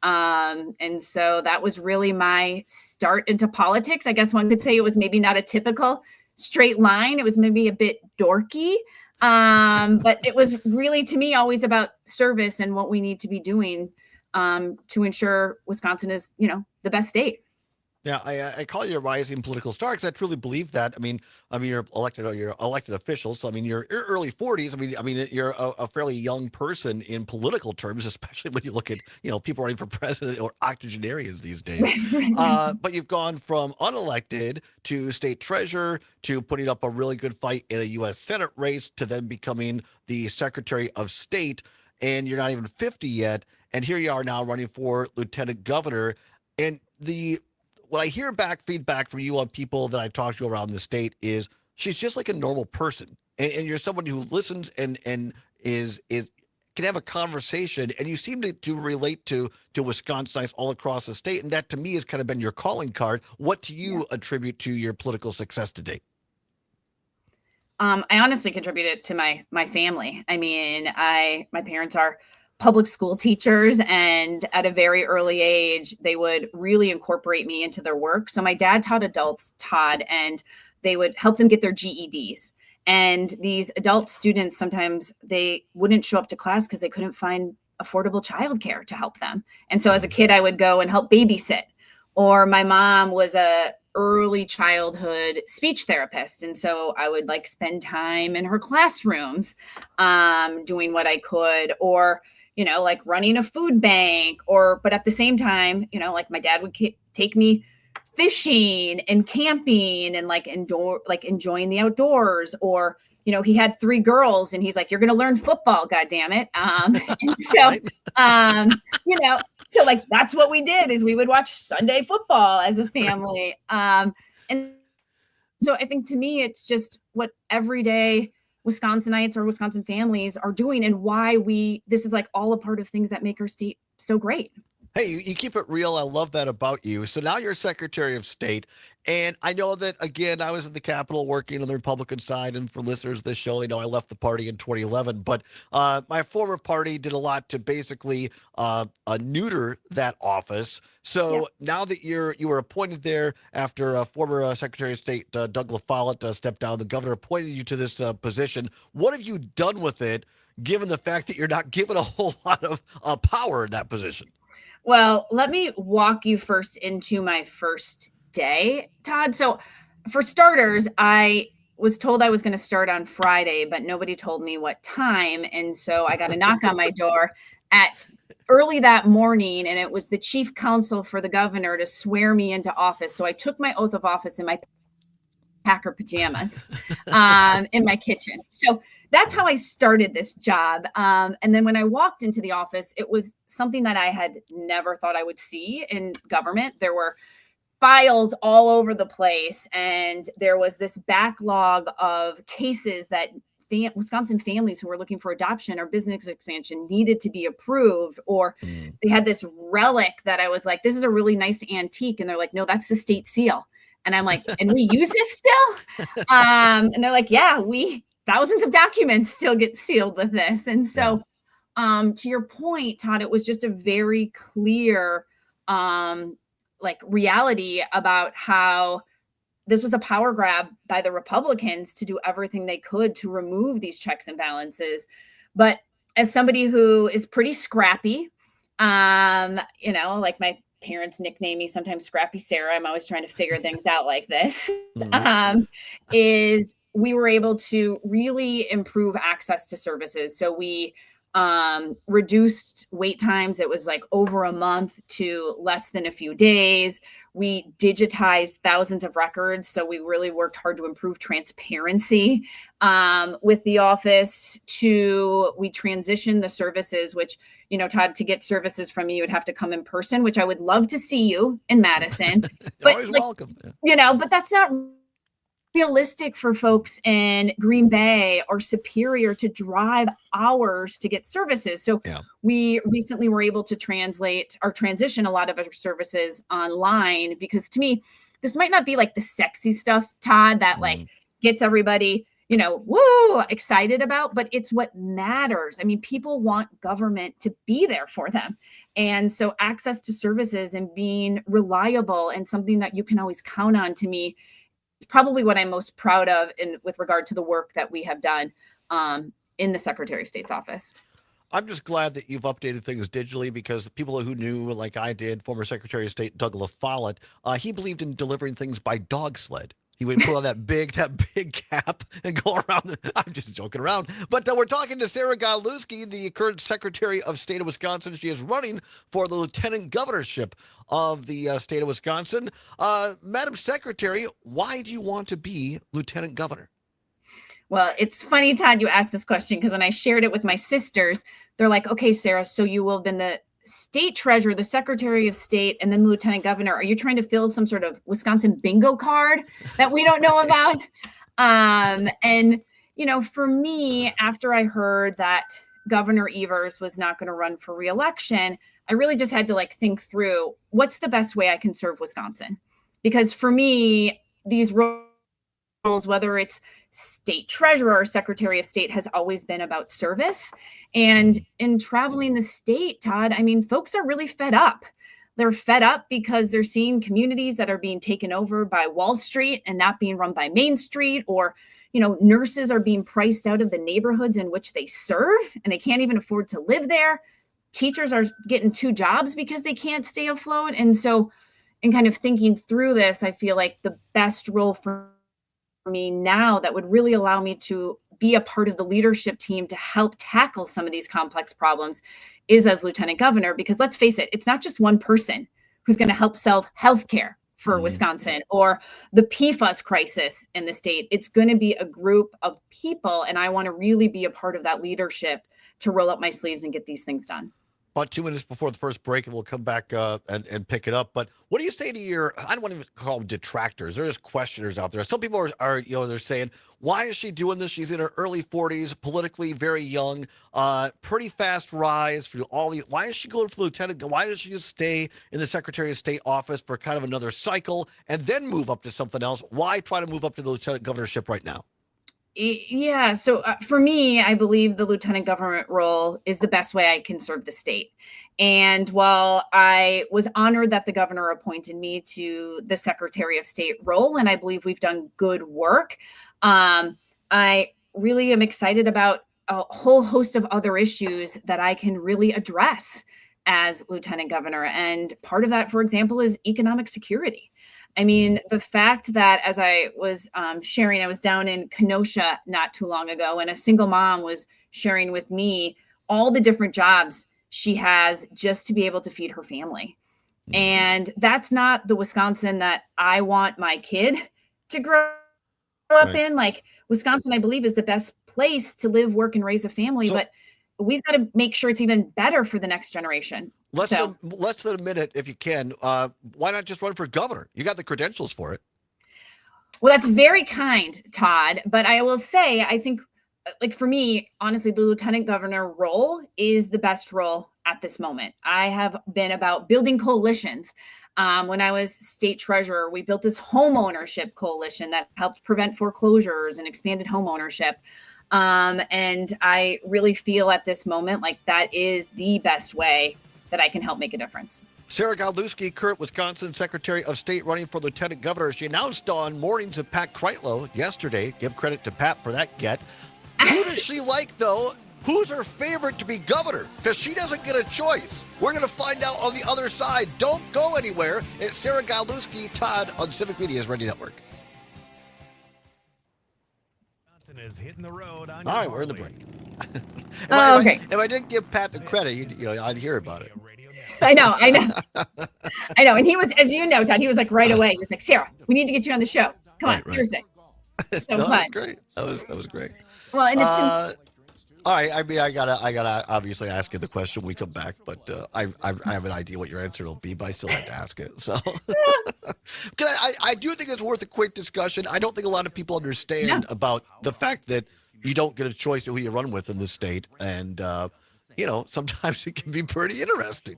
And so that was really my start into politics. I guess one could say it was maybe not a typical straight line. It was maybe a bit dorky. But it was really, to me, always about service and what we need to be doing to ensure Wisconsin is, the best state. Yeah, I call you a rising political star because I truly believe that. You're elected official, so you're early 40s. You're a fairly young person in political terms, especially when you look at people running for president or octogenarians these days. But you've gone from unelected to state treasurer to putting up a really good fight in a U.S. Senate race to then becoming the Secretary of State, and you're not even 50 yet. And here you are now running for lieutenant governor, and what I hear feedback from you on people that I talk to around the state is she's just like a normal person. And you're someone who listens and is can have a conversation, and you seem to relate to Wisconsinites all across the state. And that to me has kind of been your calling card. What do you attribute to your political success to date? I honestly contribute it to my family. My parents are public school teachers, and at a very early age, they would really incorporate me into their work. So my dad taught adults, Todd, and they would help them get their GEDs. And these adult students, sometimes they wouldn't show up to class because they couldn't find affordable childcare to help them. And so as a kid, I would go and help babysit. Or my mom was a early childhood speech therapist. And so I would spend time in her classrooms doing what I could, or running a food bank, but at the same time, my dad would take me fishing and camping and enjoying the outdoors. Or, he had 3 girls and he's like, you're going to learn football, God damn it. And so, so that's what we did, is we would watch Sunday football as a family. And so I think to me, it's just what everyday Wisconsinites or Wisconsin families are doing, and why this is all a part of things that make our state so great. Hey, you keep it real. I love that about you. So now you're Secretary of State. And I know that, again, I was in the Capitol working on the Republican side. And for listeners of this show, they know I left the party in 2011. But my former party did a lot to basically neuter that office. So now that you were appointed there after former Secretary of State Doug LaFollette stepped down, the governor appointed you to this position. What have you done with it, given the fact that you're not given a whole lot of power in that position? Well, let me walk you first into my first day, Todd. So for starters, I was told I was going to start on Friday, but nobody told me what time. And so I got a knock on my door at early that morning, and it was the chief counsel for the governor to swear me into office. So I took my oath of office in my Packer pajamas in my kitchen. So that's how I started this job. And then when I walked into the office, it was something that I had never thought I would see in government. There were files all over the place, and there was this backlog of cases that Wisconsin families who were looking for adoption or business expansion needed to be approved, or they had this relic that I was like, this is a really nice antique. And they're like, no, that's the state seal. And I'm like, and we use this still? And they're like, yeah, thousands of documents still get sealed with this. And so to your point, Todd, it was just a very clear reality about how this was a power grab by the Republicans to do everything they could to remove these checks and balances. But as somebody who is pretty scrappy, my parents nickname me sometimes Scrappy Sarah. I'm always trying to figure things out like this. Is we were able to really improve access to services. So we reduced wait times. It was over a month to less than a few days. We digitized thousands of records. So we really worked hard to improve transparency with the office. We transitioned the services, which, Todd, to get services from you would have to come in person, which I would love to see you in Madison. But always welcome. But that's not realistic for folks in Green Bay or Superior to drive hours to get services. So we recently were able to transition a lot of our services online, because to me, this might not be the sexy stuff, Todd, that gets everybody, woo, excited about, but it's what matters. People want government to be there for them. And so access to services and being reliable and something that you can always count on, to me, it's probably what I'm most proud of with regard to the work that we have done in the Secretary of State's office. I'm just glad that you've updated things digitally because people who knew, like I did, former Secretary of State Doug LaFollette, he believed in delivering things by dog sled. He would put on that big cap and go around. I'm just joking around. But we're talking to Sarah Godlewski, the current Secretary of State of Wisconsin. She is running for the lieutenant governorship of the state of Wisconsin. Madam Secretary, why do you want to be lieutenant governor? Well, it's funny, Todd, you asked this question because when I shared it with my sisters, they're like, okay, Sarah, so you will have been the state treasurer, the secretary of state, and then the lieutenant governor. Are you trying to fill some sort of Wisconsin bingo card that we don't know about? And, you know, for me, after I heard that Governor Evers was not going to run for reelection, I really just had to like think through what's the best way I can serve Wisconsin? Because for me, these roles, whether it's state treasurer or secretary of state, has always been about service. And in traveling the state, Todd, I mean, folks are really fed up. They're fed up because they're seeing communities that are being taken over by Wall Street and not being run by Main Street, or, you know, nurses are being priced out of the neighborhoods in which they serve and they can't even afford to live there. Teachers are getting 2 jobs because they can't stay afloat. And so, in kind of thinking through this, I feel like the best role for me now that would really allow me to be a part of the leadership team to help tackle some of these complex problems is as lieutenant governor, because let's face it, it's not just one person who's going to help solve healthcare for Wisconsin or the PFAS crisis in the state. It's going to be a group of people, and I want to really be a part of that leadership to roll up my sleeves and get these things done. About 2 minutes before the first break, and we'll come back and pick it up. But what do you say to your, I don't want to even call them detractors. They're just questioners out there. Some people are you know, they're saying, why is she doing this? She's in her early 40s, politically very young, pretty fast rise for all the, why is she going for the lieutenant? Why does she just stay in the Secretary of State office for kind of another cycle and then move up to something else? Why try to move up to the lieutenant governorship right now? Yeah. So for me, I believe the lieutenant government role is the best way I can serve the state. And while I was honored that the governor appointed me to the Secretary of State role, and I believe we've done good work, I really am excited about a whole host of other issues that I can really address as lieutenant governor. And part of that, for example, is economic security. I mean, the fact that, as I was sharing, I was down in Kenosha not too long ago, and a single mom was sharing with me all the different jobs she has just to be able to feed her family. And that's not the Wisconsin that I want my kid to grow up in. Like, Wisconsin, I believe, is the best place to live, work, and raise a family, but we've got to make sure it's even better for the next generation. Less than a minute, if you can. Why not just run for governor? You got the credentials for it. Well, that's very kind, Todd. But I will say, I think, like, for me, honestly, the lieutenant governor role is the best role at this moment. I have been about building coalitions. When I was state treasurer, we built this home ownership coalition that helped prevent foreclosures and expanded home ownership. And I really feel at this moment like that is the best way that I can help make a difference. Sarah Godlewski, current Wisconsin Secretary of State, running for lieutenant governor. She announced on Mornings of Pat Kreitlow yesterday. Give credit to Pat for that get. Who does she like, though? Who's her favorite to be governor? Because she doesn't get a choice. We're going to find out on the other side. Don't go anywhere. It's Sarah Godlewski, Todd, on Civic Media's Radio Network. Is hitting the road on all right, we're in the break. Okay. If I didn't give Pat the credit, you know, I'd hear about it. I know. I know. And he was, as you know, Todd, he was like right away. He was like, Sarah, we need to get you on the show. Come on, Thursday. So no, fun. That was great. That was great. Well, and it's all right. I mean, I gotta obviously ask you the question when we come back, but I have an idea what your answer will be, but I still have to ask it. So, I do think it's worth a quick discussion. I don't think a lot of people understand about the fact that you don't get a choice of who you run with in this state, and you know, sometimes it can be pretty interesting.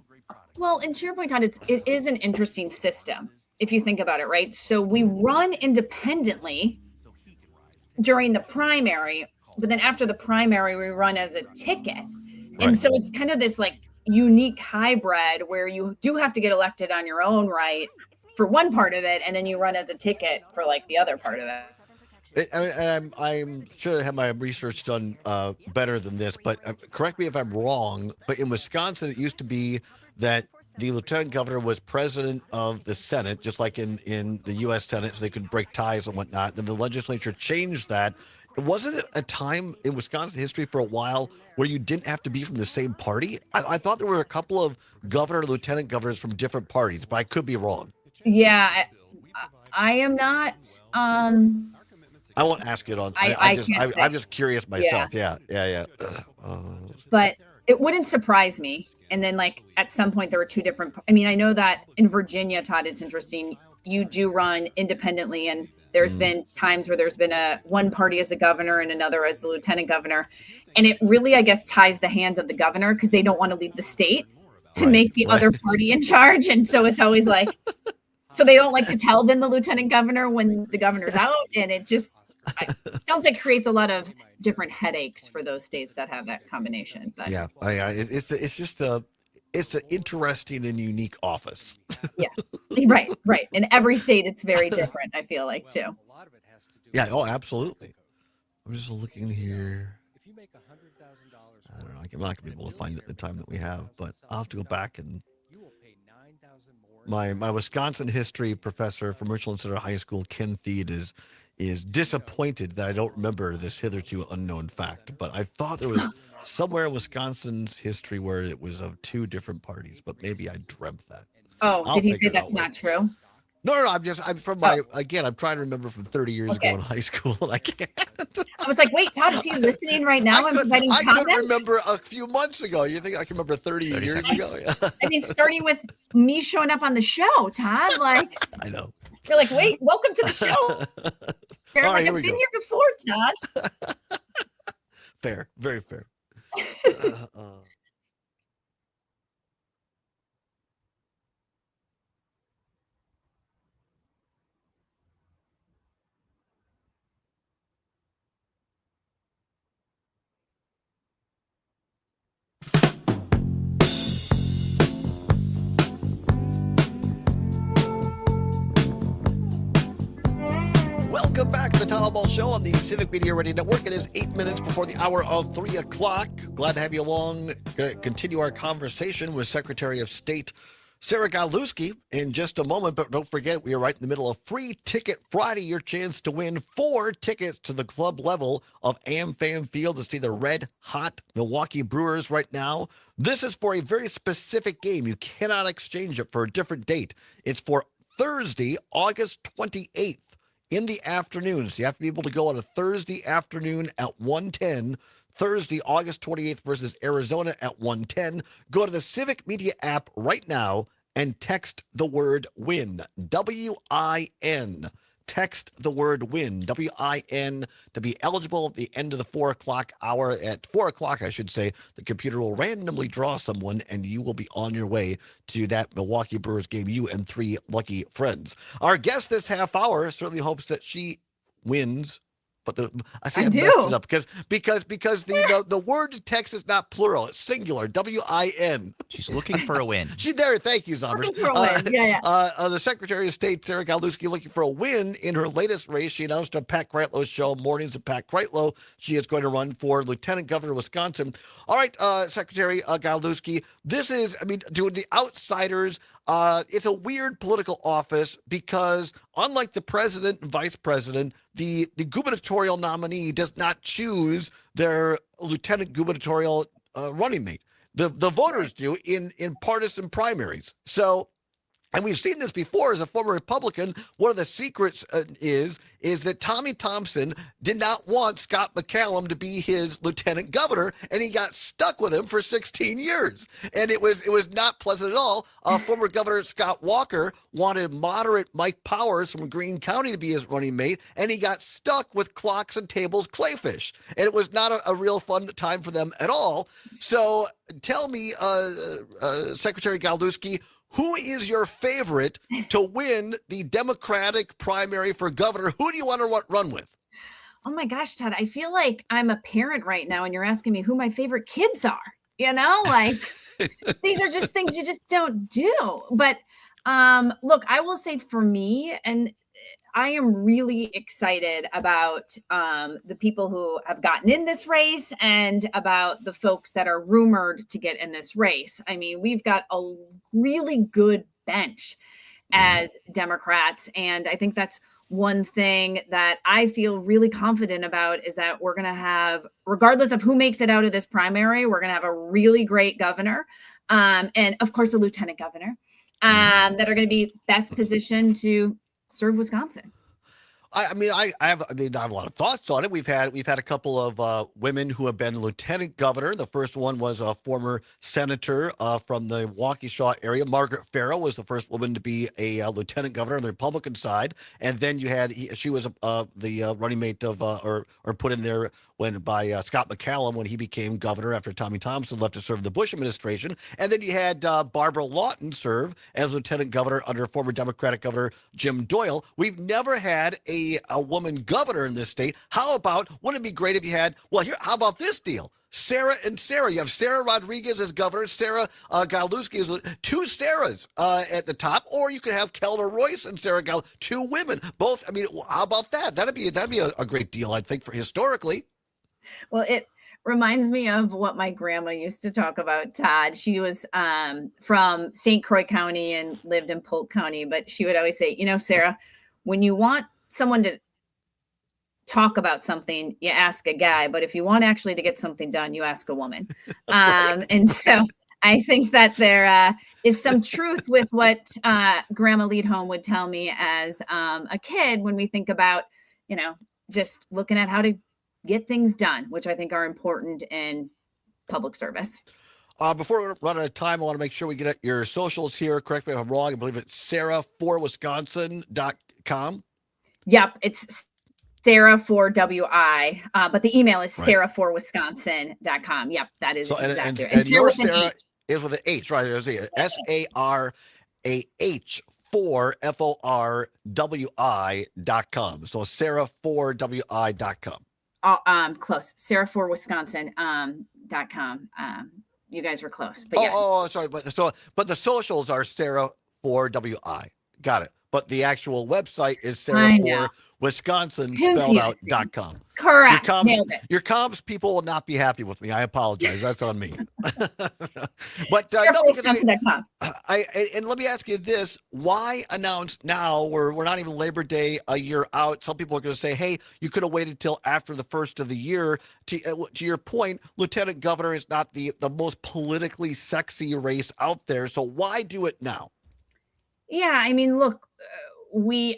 Well, and to your point, Todd, it is an interesting system if you think about it, right? So we run independently during the primary, but then after the primary, we run as a ticket. And so it's kind of this like unique hybrid where you do have to get elected on your own right for one part of it, and then you run as a ticket for like the other part of it. I'm sure I have my research done better than this, but correct me if I'm wrong. But in Wisconsin, it used to be that the lieutenant governor was president of the Senate, just like in the U.S. Senate, so they could break ties and whatnot. Then the legislature changed that. Wasn't it a time in Wisconsin history for a while where you didn't have to be from the same party? I thought there were a couple of governor, lieutenant governors from different parties, but I could be wrong. Yeah, I am not. I won't ask it on. I'm just curious myself. Yeah. But it wouldn't surprise me. And then, like, at some point, there were two different. I mean, I know that in Virginia, Todd, it's interesting. You do run independently, and there's been times where there's been one party as the governor and another as the lieutenant governor, and it really, I guess, ties the hands of the governor because they don't want to leave the state to make the other party in charge, and so it's always like, so they don't like to tell them the lieutenant governor when the governor's out, and it just sounds like creates a lot of different headaches for those states that have that combination. But yeah, it's just it's an interesting and unique office. Yeah, right. In every state, it's very different. I feel like too. Yeah. Oh, absolutely. I'm just looking here. I don't know. I'm not gonna be able to find it at the time that we have, but I'll have to go back and. My Wisconsin history professor from Richland Center High School, Ken Theed, is disappointed that I don't remember this hitherto unknown fact. But I thought there was somewhere in Wisconsin's history where it was of two different parties, but maybe I dreamt that. Oh, did he say that's not true? No. I'm trying to remember from 30 years ago in high school, and I can't. I was like, wait, Todd, is he listening right now? I'm providing comments? I could remember a few months ago. You think I can remember 30 years ago? I mean, starting with me showing up on the show, Todd, like. I know. You're like, wait, welcome to the show. Sarah, like, I've been here before, Todd. Fair, very fair. Welcome back to the Todd Allbaugh Show on the Civic Media Radio Network. It is 8 minutes before the hour of 3 o'clock. Glad to have you along. Continue our conversation with Secretary of State Sarah Galewski in just a moment. But don't forget, we are right in the middle of Free Ticket Friday. Your chance to win 4 tickets to the club level of AmFam Field to see the red hot Milwaukee Brewers right now. This is for a very specific game. You cannot exchange it for a different date. It's for Thursday, August 28th. In the afternoon. So you have to be able to go on a Thursday afternoon at 1:10. Thursday, August 28th versus Arizona at 1:10. Go to the Civic Media app right now and text the word WIN. W-I-N. Text the word WIN. W-I-N to be eligible at the end of the 4 o'clock hour. At 4 o'clock, I should say, the computer will randomly draw someone and you will be on your way to that Milwaukee Brewers game, you and 3 lucky friends. Our guest this half hour certainly hopes that she wins. But I messed it up because the word text is not plural; it's singular. W-I-N. She's looking for a win. She's there. Thank you, Zombers. Looking for a win. The Secretary of State Sarah Galewski looking for a win in her latest race. She announced on Pat Kreitlow's show, Mornings of Pat Kreitlow, she is going to run for Lieutenant Governor of Wisconsin. All right, Secretary Galewski. This is, to the outsiders. It's a weird political office because, unlike the president and vice president, the gubernatorial nominee does not choose their lieutenant gubernatorial running mate. The voters do in partisan primaries. So, and we've seen this before as a former Republican. One of the secrets is that Tommy Thompson did not want Scott McCallum to be his lieutenant governor, and he got stuck with him for 16 years. And it was not pleasant at all. Former Governor Scott Walker wanted moderate Mike Powers from Greene County to be his running mate, and he got stuck with Clocks and Tables Clayfish. And it was not a real fun time for them at all. So tell me, Secretary Galewski, who is your favorite to win the Democratic primary for governor? Who do you want to run with? Oh my gosh, Todd, I feel like I'm a parent right now and you're asking me who my favorite kids are. Like these are just things you just don't do. But look, I will say for me, and I am really excited about the people who have gotten in this race and about the folks that are rumored to get in this race. I mean, we've got a really good bench as Democrats, and I think that's one thing that I feel really confident about is that we're going to have, regardless of who makes it out of this primary, we're going to have a really great governor, and of course a lieutenant governor, that are going to be best positioned to serve Wisconsin. I have a lot of thoughts on it. We've had a couple of women who have been lieutenant governor. The first one was a former senator from the Waukesha area. Margaret Farrow was the first woman to be a lieutenant governor on the Republican side, and then you had she was the running mate of or put in there by Scott McCallum when he became governor after Tommy Thompson left to serve the Bush administration. And then you had Barbara Lawton serve as lieutenant governor under former Democratic Governor Jim Doyle. We've never had a woman governor in this state. Wouldn't it be great if you had, how about this deal? Sarah and Sarah. You have Sarah Rodriguez as governor, Sarah Galuski as two Sarahs at the top, or you could have Kelda Royce and Sarah Gal, two women. Both. I mean, how about that? That'd be a great deal, I think, for historically. Well, it reminds me of what my grandma used to talk about, Todd. She was from St. Croix County and lived in Polk County, but she would always say, Sarah, when you want someone to talk about something, you ask a guy, but if you want actually to get something done, you ask a woman. And so I think that there is some truth with what Grandma Leadhome would tell me as a kid when we think about, just looking at how to get things done, which I think are important in public service. Before we run out of time, I want to make sure we get at your socials here. Correct me if I'm wrong. I believe it's sarah4wisconsin.com. Yep, it's Sarah for WI, but the email is sarah4wisconsin.com. Yep, that is exactly right. And your Sarah is with an H, right? There's a SARAH for FORWI.com. So sarah4WI.com. Close. Sarah4wisconsin.com. You guys were close, but yes. Sorry, but the socials are Sarah4WI. Got it. But the actual website is Sarah4Wisconsin spelled out.com. Correct. Your comms people will not be happy with me. I apologize. That's on me. But and let me ask you this: why announce now? We're not even Labor Day a year out. Some people are going to say, "Hey, you could have waited till after the first of the year." To your point, Lieutenant Governor is not the most politically sexy race out there. So why do it now? Yeah, I mean, look,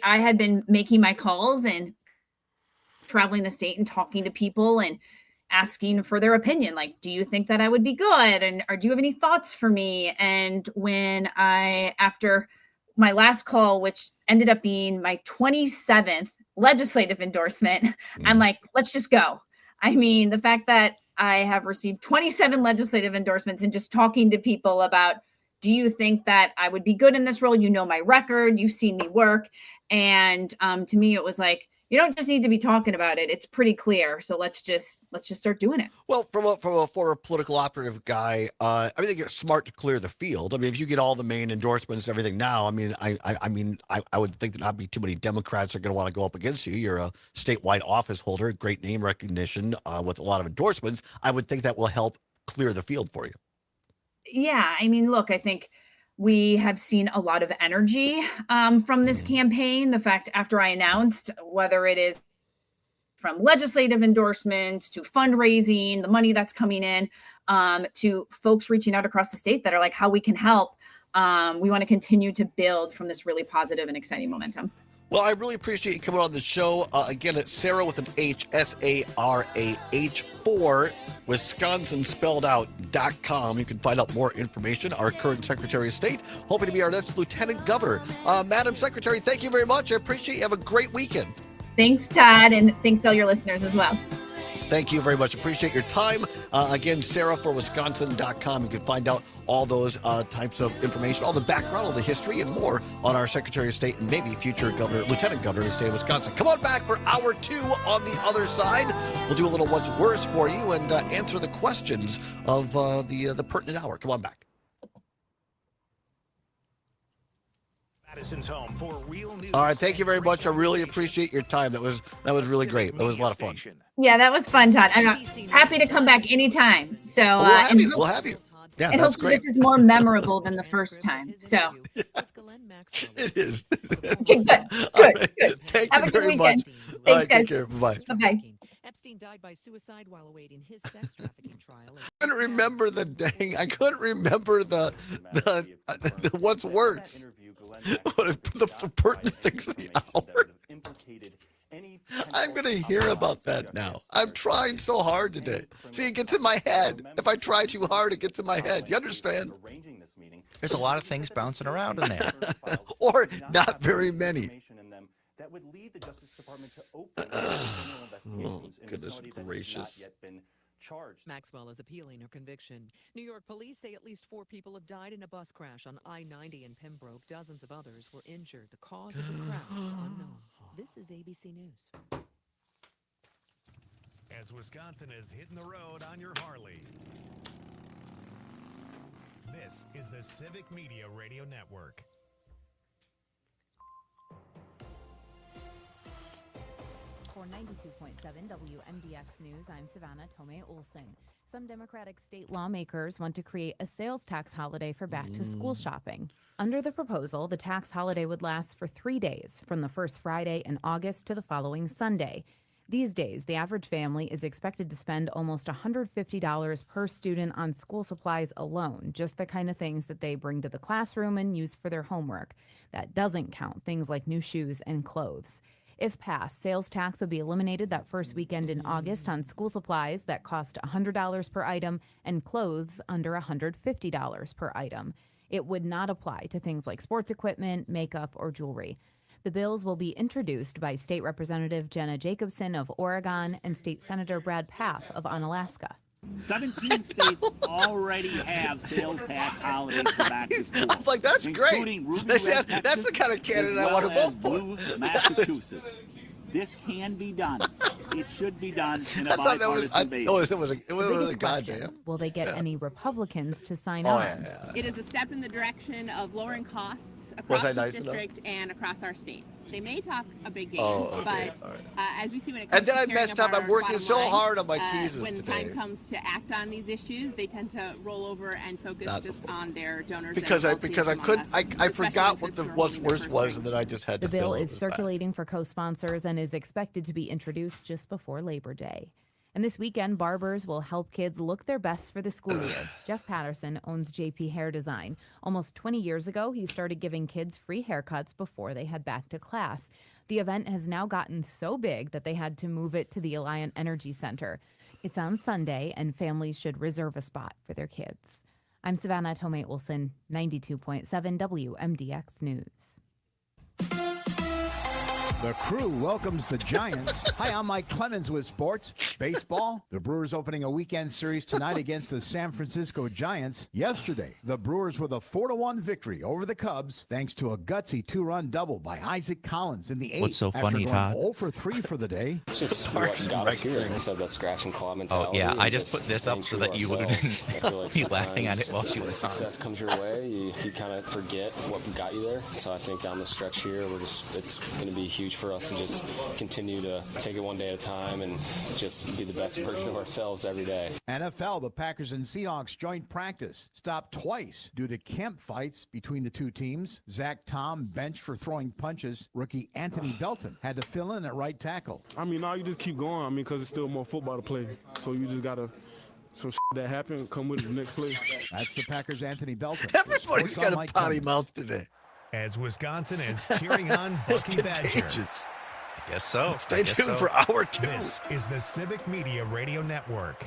I had been making my calls and traveling the state and talking to people and asking for their opinion. Like, do you think that I would be good? Or do you have any thoughts for me? And when after my last call, which ended up being my 27th legislative endorsement, I'm like, let's just go. I mean, the fact that I have received 27 legislative endorsements and just talking to people about, do you think that I would be good in this role? You know my record. You've seen me work. And to me, it was like, you don't just need to be talking about it. It's pretty clear. So let's just start doing it. Well, for a political operative guy, I think it's smart to clear the field. I mean, if you get all the main endorsements, everything now, I mean, I would think that not be too many Democrats are going to want to go up against you. You're a statewide office holder, great name recognition with a lot of endorsements. I would think that will help clear the field for you. Yeah, I mean, look, I think we have seen a lot of energy from this campaign. The fact after I announced, whether it is from legislative endorsements to fundraising, the money that's coming in, to folks reaching out across the state that are like, how we can help. We want to continue to build from this really positive and exciting momentum. Well, I really appreciate you coming on the show. Again, it's Sarah with an H, SARAH for Wisconsin spelled out.com. You can find out more information. Our current Secretary of State, hoping to be our next Lieutenant Governor. Madam Secretary, thank you very much. I appreciate you. Have a great weekend. Thanks, Todd, and thanks to all your listeners as well. Thank you very much. Appreciate your time. Again, sarah4wisconsin.com. You can find out all those types of information, all the background, all the history, and more on our Secretary of State and maybe future Lieutenant Governor of the state of Wisconsin. Come on back for hour 2 on the other side. We'll do a little what's worse for you and answer the questions of the pertinent hour. Come on back. Madison's home for real news. All right, thank you very much. I really appreciate your time. That was really great. That was a lot of fun. Yeah, that was fun, Todd. I'm happy to come back anytime. So We'll have you. We'll have you. Yeah, and that's hopefully great. this is more memorable than the first time. So It is. okay, good. Thank Have you a good very much. weekend. All Thanks, right, guys. take care. Bye-bye. Bye-bye. Epstein died by suicide while awaiting his sex trafficking trial. I couldn't remember the dang. I couldn't remember the what's worse. the pertinent things of the hour. I'm going to hear about that now. I'm trying so hard today. See, it gets in my head. If I try too hard, it gets in my head. You understand? There's a lot of things bouncing around in there. Or not very many. That would lead the Justice Department to open criminal investigations in goodness facility that gracious. have not yet been charged. Maxwell is appealing her conviction. New York police say at least 4 people have died in a bus crash on I-90 in Pembroke. Dozens of others were injured. The cause of the crash unknown. This is ABC News. As Wisconsin is hitting the road on your Harley. This is the Civic Media Radio Network. For 92.7 WMDX News, I'm Savannah Tomei Olson. Some Democratic state lawmakers want to create a sales tax holiday for back-to-school shopping. Under the proposal, the tax holiday would last for 3 days, from the first Friday in August to the following Sunday. These days, the average family is expected to spend almost $150 per student on school supplies alone, just the kind of things that they bring to the classroom and use for their homework. That doesn't count things like new shoes and clothes. If passed, sales tax would be eliminated that first weekend in August on school supplies that cost $100 per item and clothes under $150 per item. It would not apply to things like sports equipment, makeup, or jewelry. The bills will be introduced by State Representative Jenna Jacobson of Oregon and State Senator Brad Pfaff of Onalaska. 17 states already have sales tax holidays for back to school. I'm like, that's great. That's the kind of candidate I want to vote for. Blue Massachusetts. This can be done. It should be done in a bipartisan basis. It was a Question, goddamn. will they get any Republicans to sign Oh, on? yeah. It is a step in the direction of lowering costs Was across that this nice enough? district and across our state. They may talk a big game, Oh, okay. but All right. as we see when it comes And then to I caring messed up. about I'm our working bottom so line, hard on my teases when today. time comes to act on these issues, they tend to roll over and focus Not just on their donors. Because and I wealthiest couldn't. among us, I especially forgot what those the who are what's holding their worst purse was, strings. and then I just had The to bill fill it. is It was bad. circulating for co-sponsors and is expected to be introduced just before Labor Day. And this weekend, barbers will help kids look their best for the school year. Jeff Patterson owns JP Hair Design. Almost 20 years ago, he started giving kids free haircuts before they head back to class. The event has now gotten so big that they had to move it to the Alliant Energy Center. It's on Sunday, and families should reserve a spot for their kids. I'm Savannah Tomei Olson, 92.7 WMDX News. The Crew welcomes the Giants. Hi, I'm Mike Clemens with sports. Baseball. The Brewers opening a weekend series tonight against the San Francisco Giants. Yesterday, the Brewers with a 4-1 victory over the Cubs thanks to a gutsy 2-run double by Isaac Collins in the 8th. What's so after funny, going Todd? 0 for 3 for the day. It's just what got us here. I said that scratch and claw mentality. Oh, yeah. and I just put this up so staying that true you to wouldn't ourselves. I feel like be laughing at it sometimes while she when was on. success comes your way, you kind of forget what got you there. So I think down the stretch here, it's going to be huge for us to just continue to take it one day at a time and just be the best version of ourselves every day. NFL, the Packers and Seahawks joint practice stopped twice due to camp fights between the two teams. Zach Tom benched for throwing punches. Rookie Anthony Belton had to fill in at right tackle. I mean, now you just keep going. I mean, because it's still more football to play. So you just got to, some that happened, come with the next play. That's the Packers' Anthony Belton. Everybody's Sports got on a Mike potty Clemens. mouth today. As Wisconsin is cheering on It's Bucky Badger. contagious. I guess so. Stay tuned for hour 2. This is the Civic Media Radio Network.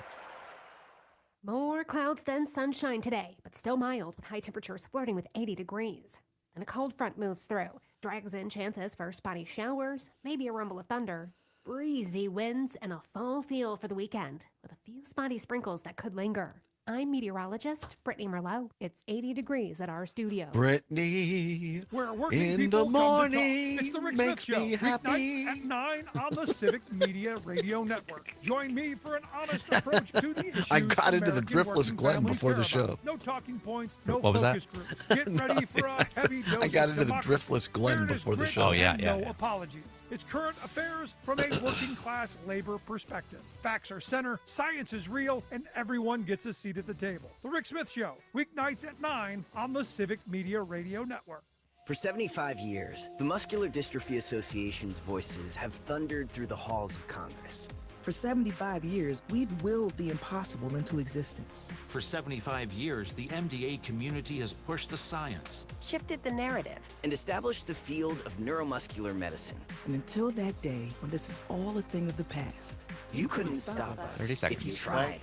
More clouds than sunshine today, but still mild with high temperatures flirting with 80 degrees. And a cold front moves through, drags in chances for spotty showers, maybe a rumble of thunder, breezy winds, and a fall feel for the weekend, with a few spotty sprinkles that could linger. I'm meteorologist Brittany Merlot. It's 80 degrees at our studio. Brittany, Where working in people the come to talk. morning It's the Rick Smith makes Show, me happy. weeknights at 9 on the Civic Media Radio Network. Join me for an honest approach to the issues I got into the American Driftless working Glen families before the care about. show. No talking points, no What was that? focus groups. Get ready for a heavy dose I got of into the democracy. Driftless Glen Fairness, before the grit, show. Oh, yeah, and yeah, no yeah. apologies. It's current affairs from a working class labor perspective. Facts are center, science is real, and everyone gets a seat at the table. The Rick Smith Show, weeknights at 9 on the Civic Media Radio Network. For 75 years, the Muscular Dystrophy Association's voices have thundered through the halls of Congress. For 75 years, we've willed the impossible into existence. For 75 years, the MDA community has pushed the science, Shifted the narrative, and established the field of neuromuscular medicine. And until that day, when this is all a thing of the past, You couldn't stop us 30 seconds. if you tried.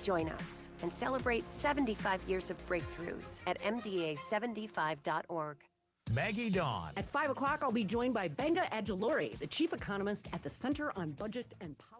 Join us and celebrate 75 years of breakthroughs at MDA75.org. Maggie Dawn. At 5 o'clock, I'll be joined by Benga Adjulori, the chief economist at the Center on Budget and Policy.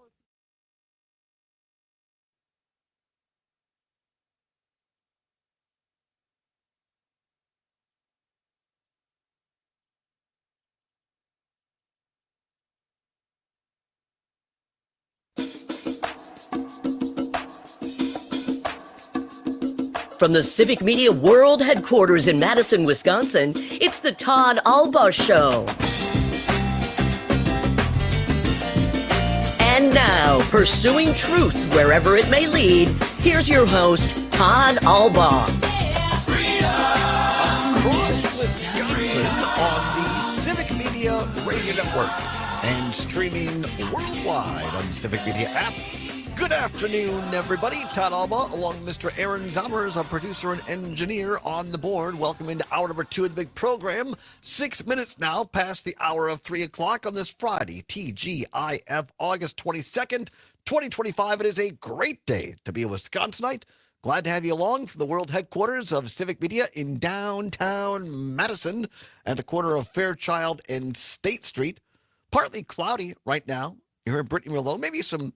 From the Civic Media World Headquarters in Madison, Wisconsin, it's the Todd Allbaugh Show. And now, pursuing truth wherever it may lead, here's your host, Todd Allbaugh. Across Wisconsin on the Civic Media Radio Network and streaming worldwide on the Civic Media app. Good afternoon, everybody. Todd Allbaugh, along with Mr. Aaron Zommers, our producer and engineer on the board. Welcome into hour number 2 of the big program. 6 minutes now past the hour of 3 o'clock on this Friday, TGIF, August 22nd, 2025. It is a great day to be a Wisconsinite. Glad to have you along from the world headquarters of Civic Media in downtown Madison at the corner of Fairchild and State Street. Partly cloudy right now. You heard Brittany Merlot, maybe some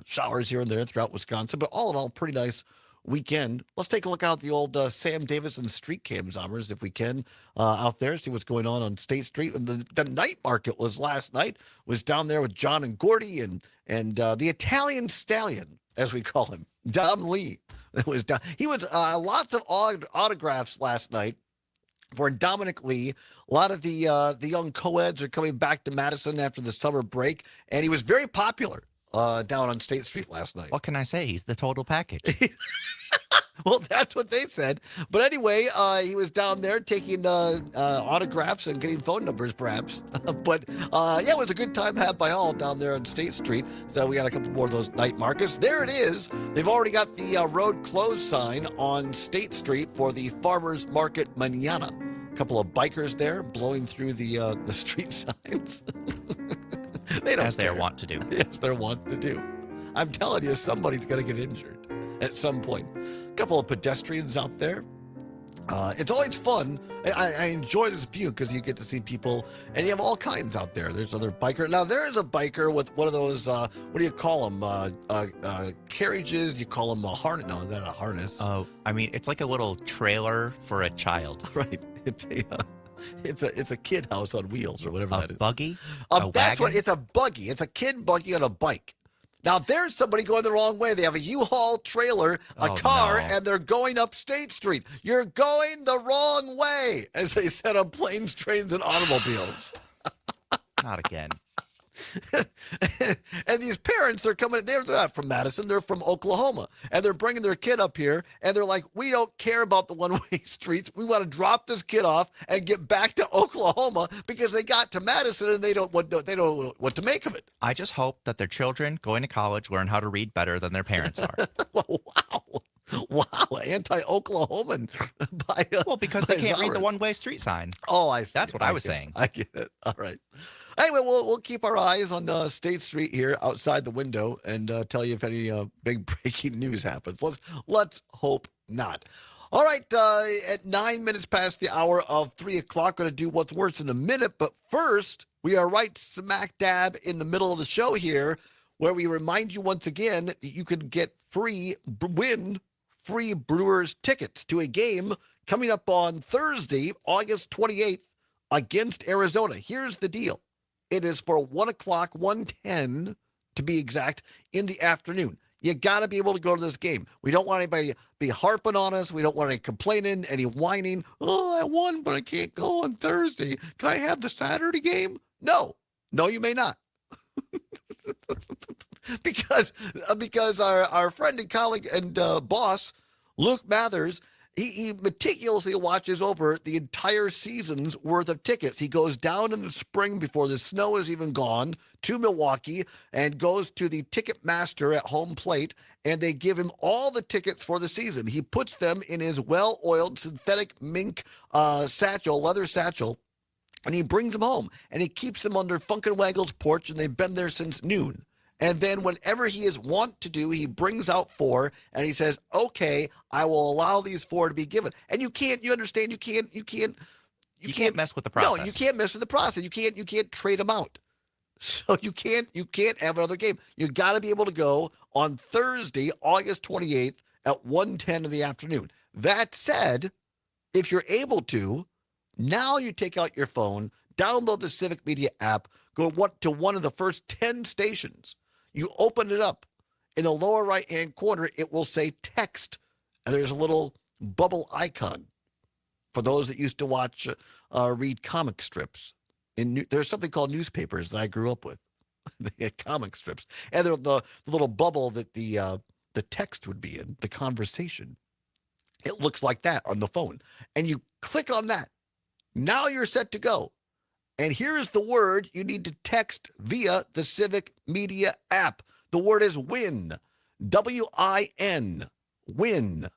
showers here and there throughout Wisconsin, but all in all, pretty nice weekend. Let's take a look out the old Sam Davison street cam, Zommers, if we can, out there, see what's going on State Street. And the night market was last night, was down there with John and Gordy and the Italian Stallion, as we call him, Dom Lee. It was down. He was lots of autographs last night for Dominic Lee. A lot of the young co-eds are coming back to Madison after the summer break, and he was very popular down on State Street last night. What can I say? He's the total package. Well, that's what they said. But anyway, he was down there taking autographs and getting phone numbers, perhaps. But yeah, it was a good time had by all down there on State Street. So we got a couple more of those night markets. There it is. They've already got the road closed sign on State Street for the Farmers Market Mañana. A couple of bikers there blowing through the street signs. They don't As they are wont to do. Yes, they're wont to do. I'm telling you, somebody's going to get injured at some point. A couple of pedestrians out there. It's always fun. I enjoy this view because you get to see people, and you have all kinds out there. There's other biker. Now, there is a biker with one of those, what do you call them? Carriages. You call them a harness. No, they're not a harness. Oh, I mean, it's like a little trailer for a child. Right. It's a kid house on wheels or whatever that is. Buggy? That's wagon? what it's a buggy. It's a kid buggy on a bike. Now there's somebody going the wrong way. They have a U-Haul trailer, a car, and they're going up State Street. You're going the wrong way, as they said on planes, trains, and automobiles. Not again. And these parents, they're not from Madison, they're from Oklahoma, and they're bringing their kid up here, and they're like, we don't care about the one-way streets. We want to drop this kid off and get back to Oklahoma because they got to Madison and they don't know what to make of it. I just hope that their children going to college learn how to read better than their parents are. Wow, anti-Oklahoman. Well, because they can't read the one-way street sign. Oh, I see. That's what I was saying. I get it. All right. Anyway, we'll keep our eyes on State Street here outside the window and tell you if any big breaking news happens. Let's hope not. All right, at 9 minutes past the hour of 3 o'clock, going to do what's worse in a minute. But first, we are right smack dab in the middle of the show here, where we remind you once again that you can get win free Brewers tickets to a game coming up on Thursday, August 28th against Arizona. Here's the deal. It is for 1 o'clock, 1:10 to be exact, in the afternoon. You got to be able to go to this game. We don't want anybody to be harping on us. We don't want any complaining, any whining. Oh, I won, but I can't go on Thursday. Can I have the Saturday game? No, you may not. because our friend and colleague and boss, Luke Mathers, he meticulously watches over the entire season's worth of tickets. He goes down in the spring before the snow is even gone to Milwaukee and goes to the ticket master at home plate, and they give him all the tickets for the season. He puts them in his well-oiled synthetic mink leather satchel, and he brings them home, and he keeps them under Funkenwaggle's porch, and they've been there since noon. And then whenever he is wont to do, he brings out 4 and he says, okay, I will allow these 4 to be given. And you can't mess with the process. No, you can't mess with the process. You can't trade them out. So you can't have another game. You got to be able to go on Thursday, August 28th at 1:10 in the afternoon. That said, if you're able to, now you take out your phone, download the Civic Media app, go to one of the first 10 stations. You open it up. In the lower right-hand corner, it will say text, and there's a little bubble icon for those that used to read comic strips. There's something called newspapers that I grew up with. They had comic strips. And the little bubble that the text would be in, the conversation. It looks like that on the phone. And you click on that. Now you're set to go. And here's the word you need to text via the Civic Media app. The word is WIN. W-I-N. WIN.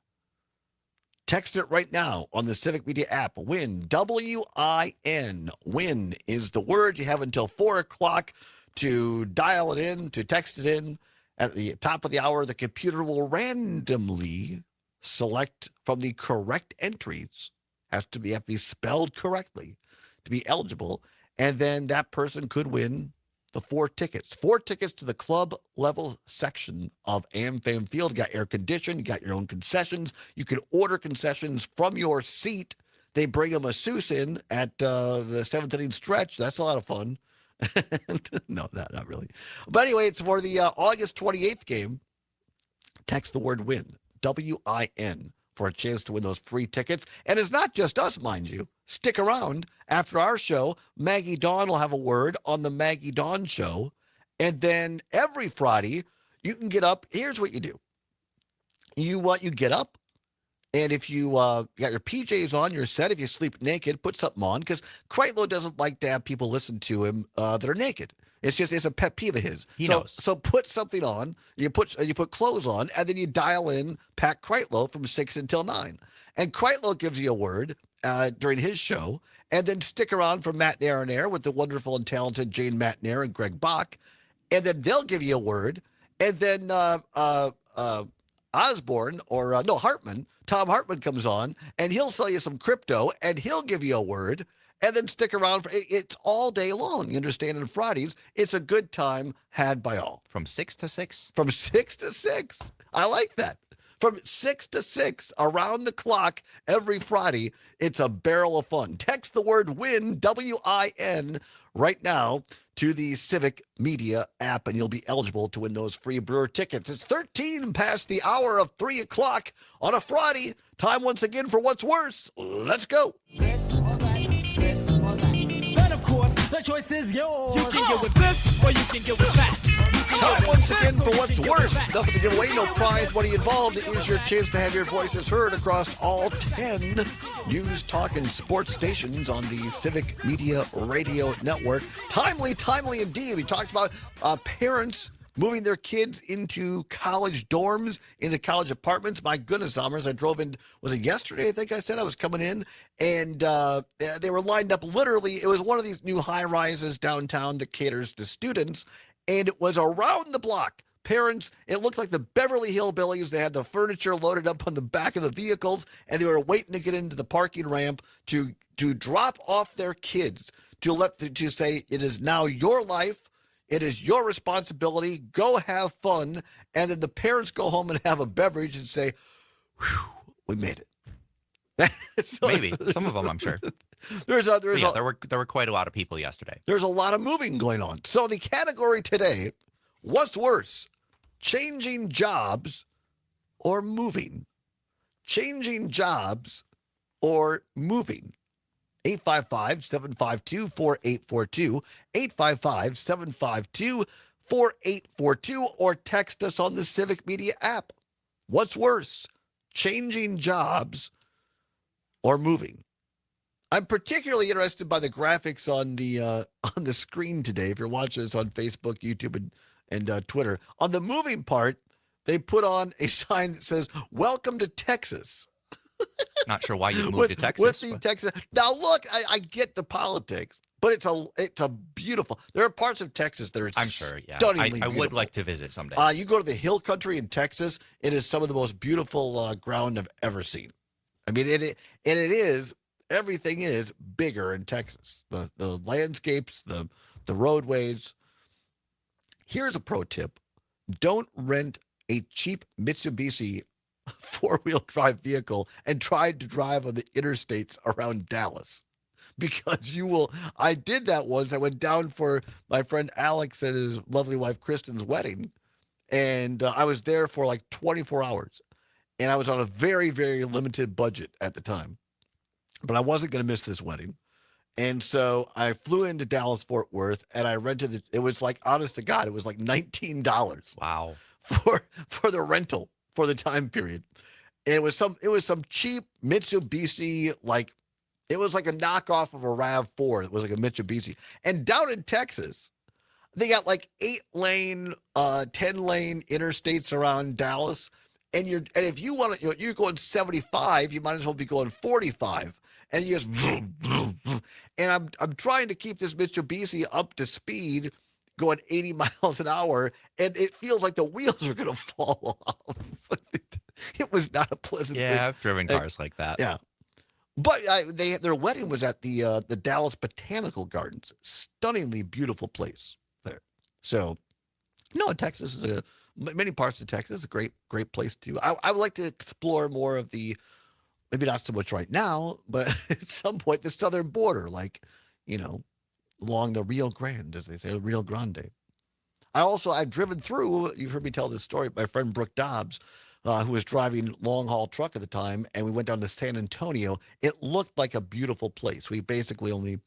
Text it right now on the Civic Media app. WIN. W-I-N. WIN is the word. You have until 4 o'clock to dial it in, to text it in. At the top of the hour, the computer will randomly select from the correct entries. Have to be spelled correctly to be eligible, and then that person could win the 4 tickets. 4 tickets to the club level section of AmFam Field. You got air conditioning, you got your own concessions. You can order concessions from your seat. They bring a masseuse in at the 7th inning stretch. That's a lot of fun. No, not really. But anyway, it's for the August 28th game. Text the word WIN, W-I-N, for a chance to win those free tickets. And it's not just us, mind you. Stick around. After our show, Maggie Dawn will have a word on the Maggie Dawn Show. And then every Friday, you can get up. Here's what you do. You get up, and if you got your PJs on, you're set. If you sleep naked, put something on, because Kreitlow doesn't like to have people listen to him that are naked. It's a pet peeve of his. He knows. So put something on. You put clothes on, and then you dial in Pat Kreitlow from 6 until 9. And Kreitlow gives you a word during his show, and then stick around for Matt Nair and Air with the wonderful and talented Jane Matt Nair and Greg Bach, and then they'll give you a word, and then Hartman, Tom Hartman comes on, and he'll sell you some crypto, and he'll give you a word. And then stick around. It's all day long. You understand? On Fridays, it's a good time had by all. From 6 to 6. From 6 to 6. I like that. From 6 to 6, around the clock, every Friday, it's a barrel of fun. Text the word WIN, W-I-N, right now to the Civic Media app, and you'll be eligible to win those free Brewer tickets. It's 13 past the hour of 3 o'clock on a Friday. Time once again for What's Worse. Let's go. This or that, this or that. Then, of course, the choice is yours. You can get with this or you can get with that. Time once again for What's Worse. Nothing to give away, no prize money involved. It is your chance to have your voices heard across all 10 news, talk, and sports stations on the Civic Media Radio Network. Timely indeed. We talked about parents moving their kids into college dorms, into college apartments. My goodness, Summers, I drove in, was it yesterday? I think I said I was coming in, and they were lined up literally. It was one of these new high-rises downtown that caters to students, and it was around the block. Parents, it looked like the Beverly Hillbillies. They had the furniture loaded up on the back of the vehicles, and they were waiting to get into the parking ramp to drop off their kids, to say, it is now your life. It is your responsibility. Go have fun. And then the parents go home and have a beverage and say, we made it. So, Maybe some of them, I'm sure. There were quite a lot of people yesterday. There's a lot of moving going on. So the category today, what's worse, changing jobs or moving? Changing jobs or moving? 855-752-4842, 855-752-4842, or text us on the Civic Media app. What's worse, changing jobs or moving? I'm particularly interested by the graphics on the screen today. If you're watching this on Facebook, YouTube, and Twitter, on the moving part, they put on a sign that says "Welcome to Texas." Not sure why you moved to Texas. With the Texas. Now, look, I get the politics, but it's a beautiful. There are parts of Texas that are I'm sure, yeah. stunningly I would beautiful. like to visit someday. You go to the hill country in Texas, it is some of the most beautiful ground I've ever seen. I mean, it is. Everything is bigger in Texas. The landscapes, the roadways. Here's a pro tip. Don't rent a cheap Mitsubishi four-wheel drive vehicle and try to drive on the interstates around Dallas, because you will. I did that once. I went down for my friend Alex and his lovely wife Kristen's wedding, and I was there for like 24 hours, and I was on a very, very limited budget at the time. But I wasn't going to miss this wedding. And so I flew into Dallas-Fort Worth, and I rented it was like, honest to God, it was like $19. Wow. For the rental for the time period. And it was some cheap Mitsubishi, like it was like a knockoff of a RAV4. It was like a Mitsubishi. And down in Texas, they got like 8-lane, 10-lane interstates around Dallas. And if you want to, you're going 75, you might as well be going 45. And you just, and I'm trying to keep this Mitsubishi up to speed, going 80 miles an hour, and it feels like the wheels are going to fall off. It was not a pleasant thing. Yeah, I've driven cars like that. Yeah. But their wedding was at the Dallas Botanical Gardens. Stunningly beautiful place there. So, no, Texas is many parts of Texas is a great place to. I would like to explore more of the, maybe not so much right now, but at some point the southern border, like, along the Rio Grande, as they say, the Rio Grande. I've driven through, you've heard me tell this story, my friend Brooke Dobbs, who was driving long-haul truck at the time, and we went down to San Antonio. It looked like a beautiful place. We basically only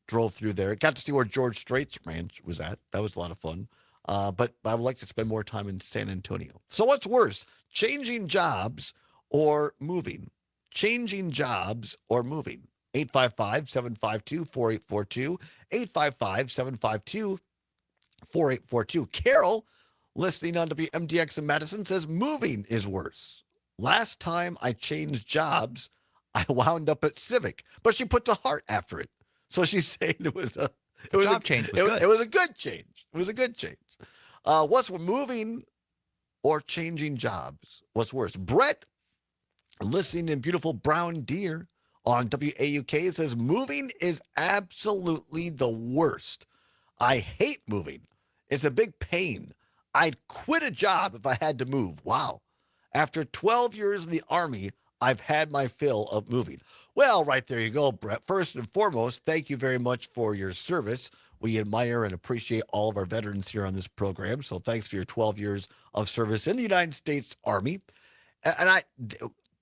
drove through there. Got to see where George Strait's ranch was at. That was a lot of fun. But I would like to spend more time in San Antonio. So what's worse, changing jobs or moving? Changing jobs or moving? 855-752-4842, 855-752-4842. Carol, listening on WMDX in Madison, says moving is worse. Last time I changed jobs, I wound up at Civic, but she put the heart after it. So she's saying it was a change was good. It was a good change. It was a good change. What's moving or changing jobs? What's worse? Brett, listening in beautiful Brown Deer on WAUK, says moving is absolutely the worst. I hate moving. It's a big pain. I'd quit a job if I had to move. Wow. After 12 years in the Army, I've had my fill of moving. Well, right there you go, Brett. First and foremost, thank you very much for your service. We admire and appreciate all of our veterans here on this program. So thanks for your 12 years of service in the United States Army. And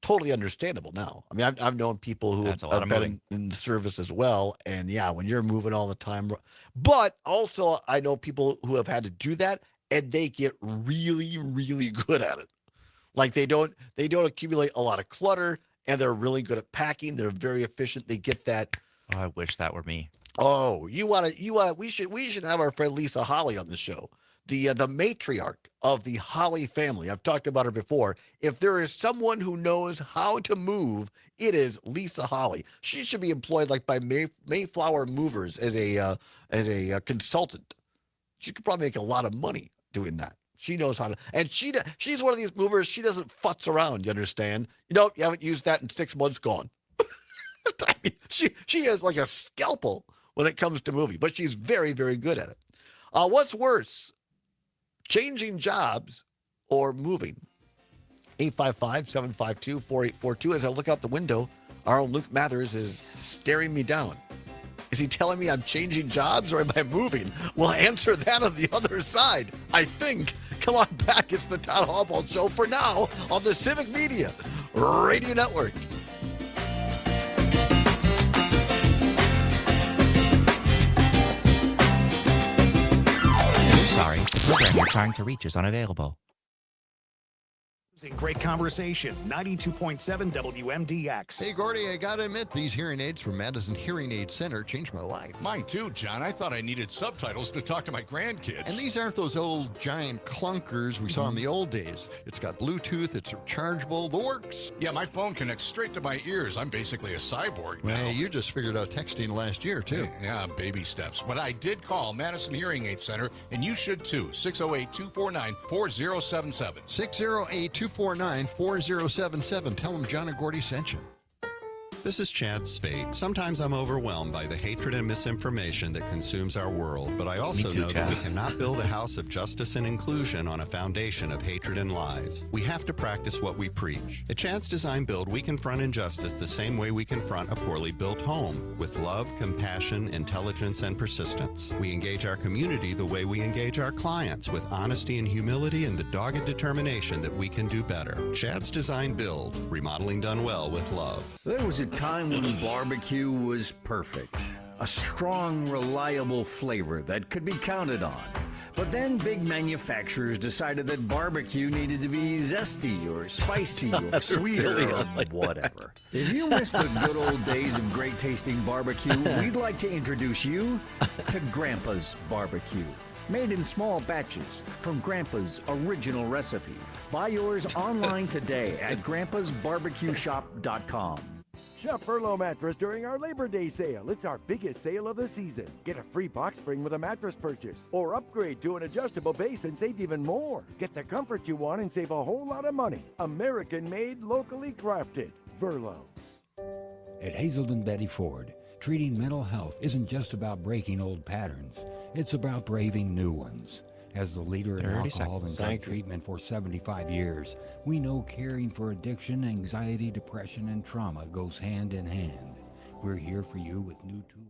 totally understandable now. I mean, I've known people who have been in the service as well. And yeah, when you're moving all the time. But also I know people who have had to do that, and they get really, really good at it. Like they don't accumulate a lot of clutter, and they're really good at packing. They're very efficient. They get that. Oh, I wish that were me. Oh, we should have our friend Lisa Holly on the show. The matriarch of the Holly family. I've talked about her before. If there is someone who knows how to move, it is Lisa Holly. She should be employed like by Mayflower Movers as a consultant. She could probably make a lot of money doing that. She knows how to, and she's one of these movers. She doesn't futz around. You understand? You haven't used that in 6 months. Gone. I mean, she has like a scalpel when it comes to moving, but she's very, very good at it. What's worse, changing jobs or moving? 855-752-4842. As I look out the window, our own Luke Mathers is staring me down. Is he telling me I'm changing jobs or am I moving? We'll answer that on the other side, I think. Come on back. It's the Todd Allbaugh Show for now on the Civic Media Radio Network. Sorry, the program you're trying to reach is unavailable. Great conversation. 92.7 WMDX. Hey, Gordy, I gotta admit, these hearing aids from Madison Hearing Aid Center changed my life. Mine too, John. I thought I needed subtitles to talk to my grandkids. And these aren't those old giant clunkers we saw in the old days. It's got Bluetooth, it's rechargeable, the works. Yeah, my phone connects straight to my ears. I'm basically a cyborg now. Well, you just figured out texting last year, too. Yeah, baby steps. But I did call Madison Hearing Aid Center, and you should too. 608-249-4077. 608-249-4077. Tell them John and Gordy sent you. This is Chad Spate. Sometimes I'm overwhelmed by the hatred and misinformation that consumes our world, but I also know that we cannot build a house of justice and inclusion on a foundation of hatred and lies. We have to practice what we preach. At Chad's Design Build, we confront injustice the same way we confront a poorly built home, with love, compassion, intelligence, and persistence. We engage our community the way we engage our clients, with honesty and humility and the dogged determination that we can do better. Chad's Design Build, remodeling done well with love. There was a time when barbecue was perfect. A strong, reliable flavor that could be counted on. But then big manufacturers decided that barbecue needed to be zesty or spicy or sweeter or whatever. If you miss the good old days of great tasting barbecue, we'd like to introduce you to Grandpa's Barbecue. Made in small batches from Grandpa's original recipe. Buy yours online today at grandpasbarbecueshop.com. Shop Furlough Mattress during our Labor Day sale. It's our biggest sale of the season. Get a free box spring with a mattress purchase, or upgrade to an adjustable base and save even more. Get the comfort you want and save a whole lot of money. American-made, locally crafted. Furlough. At Hazelden Betty Ford, treating mental health isn't just about breaking old patterns. It's about braving new ones. As the leader in alcohol and drug treatment for 75 years, we know caring for addiction, anxiety, depression, and trauma goes hand in hand. We're here for you with new tools.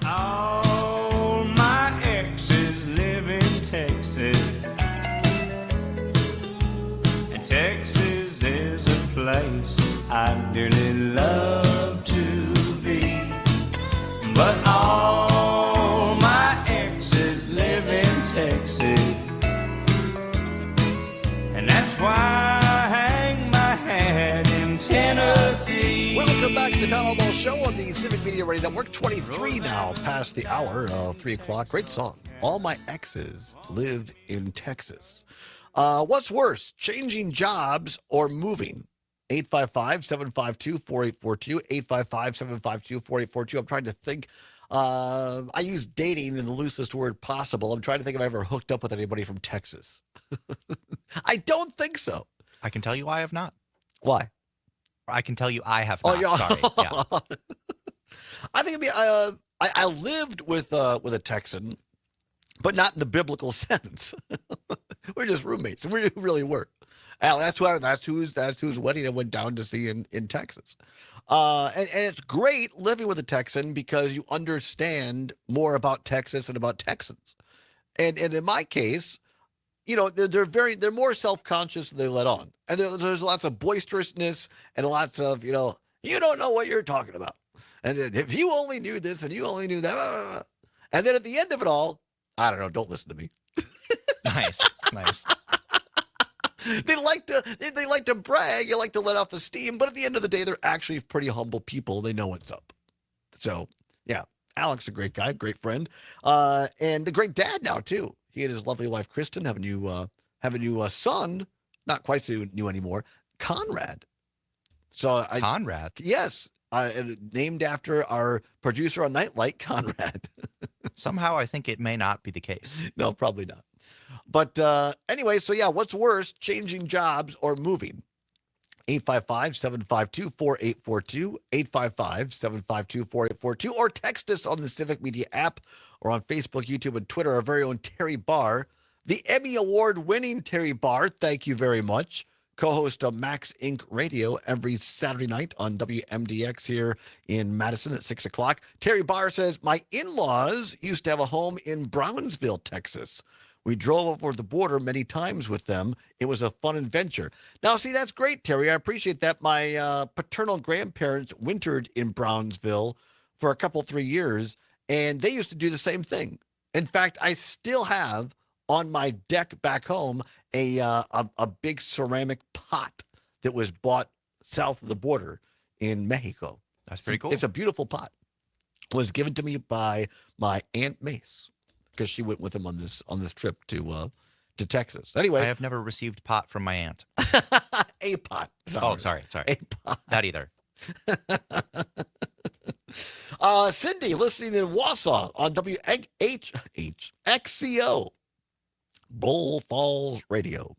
All my exes live in Texas, and Texas is a place I dearly love to be. But all my exes live in Texas, and that's why I hang my hat in Tennessee. Welcome back to the Todd Allbaugh Show on the Civic Media Radio Network. 23 now past the hour of 3 o'clock. Great song. All my exes live in Texas. What's worse, changing jobs or moving? 855-752-4842. 855-752-4842. I'm trying to think. I use dating in the loosest word possible. I'm trying to think if I ever hooked up with anybody from Texas. I don't think so. I can tell you I have not. Why? I can tell you I have not. Oh, yeah. Sorry. Yeah. I think it'd be. I lived with a Texan, but not in the biblical sense. We're just roommates. We really were. That's whose wedding I went down to see in Texas. And it's great living with a Texan because you understand more about Texas and about Texans. And in my case, you know, they're more self-conscious than they let on. And there's lots of boisterousness and lots of, you don't know what you're talking about. And then if you only knew this and you only knew that. And then at the end of it all, I don't know, don't listen to me. Nice. They like to brag, they like to let off the steam, but at the end of the day, they're actually pretty humble people. They know what's up. So, yeah, Alex is a great guy, great friend, and a great dad now too. He and his lovely wife Kristen have a new son, not quite so new anymore, Conrad. So Conrad, yes, named after our producer on Nightlight, Conrad. Somehow I think it may not be the case. No, probably not. But anyway, so yeah, what's worse, changing jobs or moving? 855-752-4842, 855-752-4842, or text us on the Civic Media app or on Facebook, YouTube, and Twitter. Our very own Terry Barr, the Emmy Award-winning Terry Barr, thank you very much, co-host of Max Inc. Radio every Saturday night on WMDX here in Madison at 6 o'clock. Terry Barr says, my in-laws used to have a home in Brownsville, Texas. We drove over the border many times with them. It was a fun adventure. Now, see, that's great, Terry. I appreciate that. My paternal grandparents wintered in Brownsville for a couple, 3 years, and they used to do the same thing. In fact, I still have on my deck back home a big ceramic pot that was bought south of the border in Mexico. That's pretty cool. It's a beautiful pot. It was given to me by my Aunt Mace, because she went with him on this trip to Texas. Anyway, I have never received pot from my aunt. A pot. Oh, sorry. A pot. Not either. Cindy, listening in Wausau on WHXCO, Bull Falls Radio,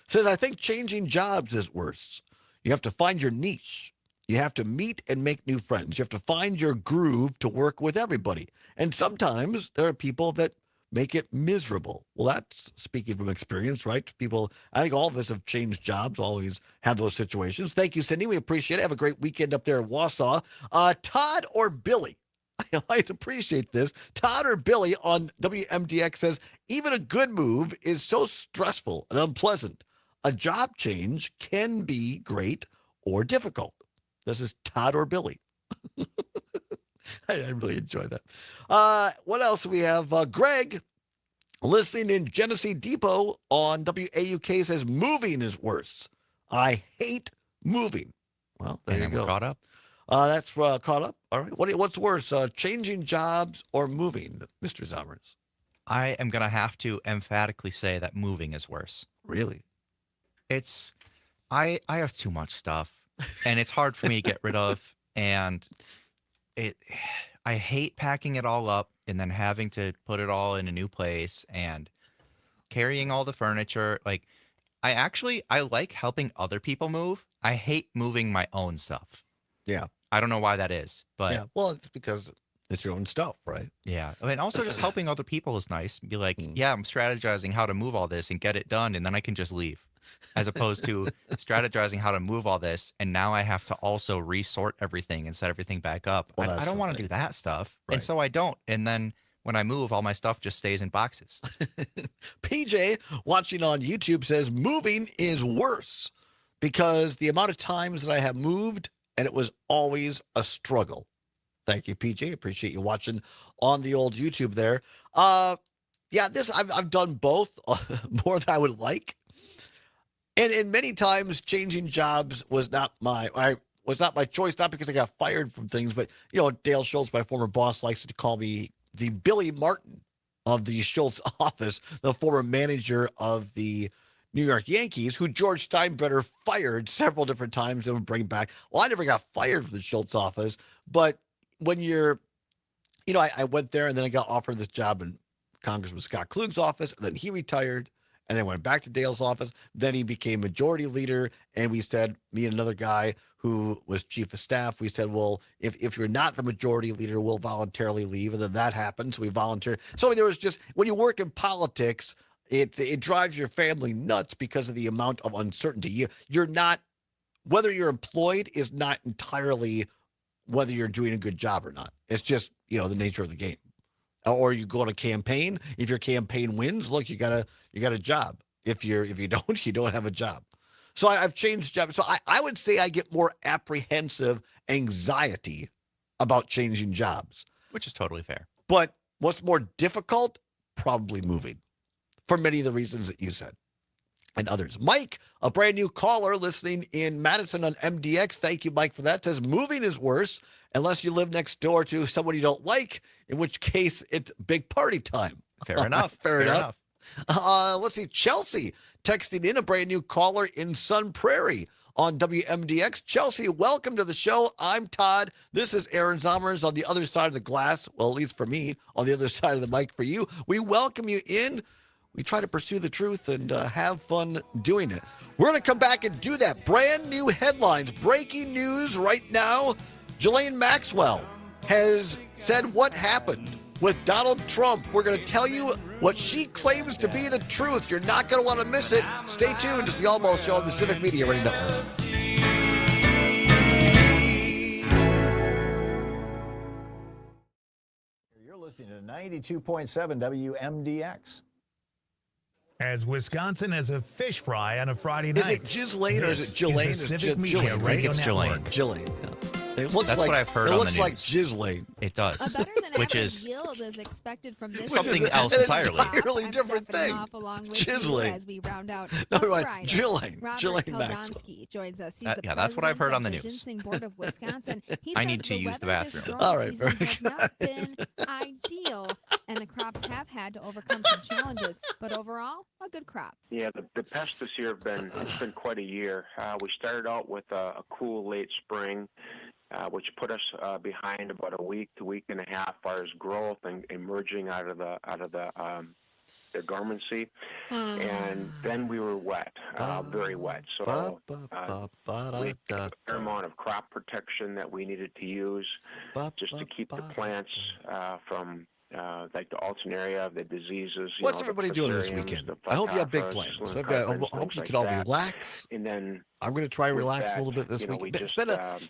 says, I think changing jobs is worse. You have to find your niche. You have to meet and make new friends. You have to find your groove to work with everybody. And sometimes there are people that make it miserable. Well, that's speaking from experience, right? People, I think all of us have changed jobs, always have those situations. Thank you, Cindy. We appreciate it. Have a great weekend up there in Wausau. Todd or Billy? I appreciate this. Todd or Billy on WMDX says, even a good move is so stressful and unpleasant. A job change can be great or difficult. This is Todd or Billy. I really enjoy that. What else do we have? Greg, listening in Genesee Depot on WAUK, says moving is worse. I hate moving. Well, there you go. We're caught up. That's caught up. All right. What's worse, changing jobs or moving, Mr. Zommers? I am going to have to emphatically say that moving is worse. Really? I have too much stuff, and it's hard for me to get rid of, and I hate packing it all up and then having to put it all in a new place and carrying all the furniture. Like, I like helping other people move. I hate moving my own stuff. Yeah. I don't know why that is, but yeah. Well, it's because it's your own stuff, right? Yeah. I mean, also just helping other people is nice. Be like, yeah, I'm strategizing how to move all this and get it done, and then I can just leave. As opposed to strategizing how to move all this, and now I have to also resort everything and set everything back up. Well, I don't want to do that stuff, right. And so I don't. And then when I move, all my stuff just stays in boxes. PJ, watching on YouTube, says moving is worse because the amount of times that I have moved, and it was always a struggle. Thank you, PJ. Appreciate you watching on the old YouTube there. Yeah, I've done both more than I would like. And many times changing jobs was not my choice, not because I got fired from things, but, Dale Schultz, my former boss, likes to call me the Billy Martin of the Schultz office, the former manager of the New York Yankees, who George Steinbrenner fired several different times and would bring back. Well, I never got fired from the Schultz office, but when you're, I went there and then I got offered this job in Congressman Scott Klug's office, and then he retired. And then went back to Dale's office. Then he became majority leader. And we said, me and another guy who was chief of staff, we said, well, if you're not the majority leader, we'll voluntarily leave. And then that happened. So we volunteered. So there was just, when you work in politics, it drives your family nuts because of the amount of uncertainty. You're not, whether you're employed is not entirely whether you're doing a good job or not. It's just, the nature of the game. Or you go on a campaign. If your campaign wins, look, you got a job. If you don't, you don't have a job. So I've changed jobs. So I would say I get more apprehensive anxiety about changing jobs. Which is totally fair. But what's more difficult? Probably moving. For many of the reasons that you said. And others. Mike, a brand new caller listening in Madison on MDX. Thank you, Mike, for that. Says moving is worse unless you live next door to someone you don't like, in which case it's big party time. Fair enough. Fair enough. Let's see. Chelsea texting in, a brand new caller in Sun Prairie. on WMDX. Chelsea, welcome to the show. I'm Todd. This is Aaron Zommers on the other side of the glass. Well, at least for me, on the other side of the mic for you. We welcome you in. We try to pursue the truth and have fun doing it. We're going to come back and do that. Brand new headlines, breaking news right now. Ghislaine Maxwell has said what happened with Donald Trump. We're going to tell you what she claims to be the truth. You're not going to want to miss it. Stay tuned. It's the Allbaugh Show on the Civic Media Radio Network. You're listening to 92.7 WMDX. As Wisconsin has a fish fry on a Friday night. Is it Ghislaine or is it Ghislaine? Is the Civic Media Radio Network. Ghislaine, yeah. It looks That's like, what I've heard on the news. It looks like Ghislaine. It does. A better than which average is yield is expected from this something else entirely. Entirely different thing. Ghislaine. As we round out No, on right. Friday. Ghislaine. Robert Ghislaine Kaldonski joins us. He's the yeah, that's what I've heard on the president of news. Ginseng Board of Wisconsin. He I says need to use the weather this bathroom. growing All right, season very has not been ideal, and the crops have had to overcome some challenges. But overall, a good crop. Yeah, the pests this year it's been quite a year. We started out with a cool late spring, which put us behind about a week to week and a half as far as growth and emerging out of the dormancy, and then we were wet, very wet. So we had a fair amount of crop protection that we needed to use just to keep the plants from. Like the Alternaria, the diseases. What's everybody doing this weekend? I hope you have big plans. I hope you can all relax. And then I'm going to try and relax a little bit this week.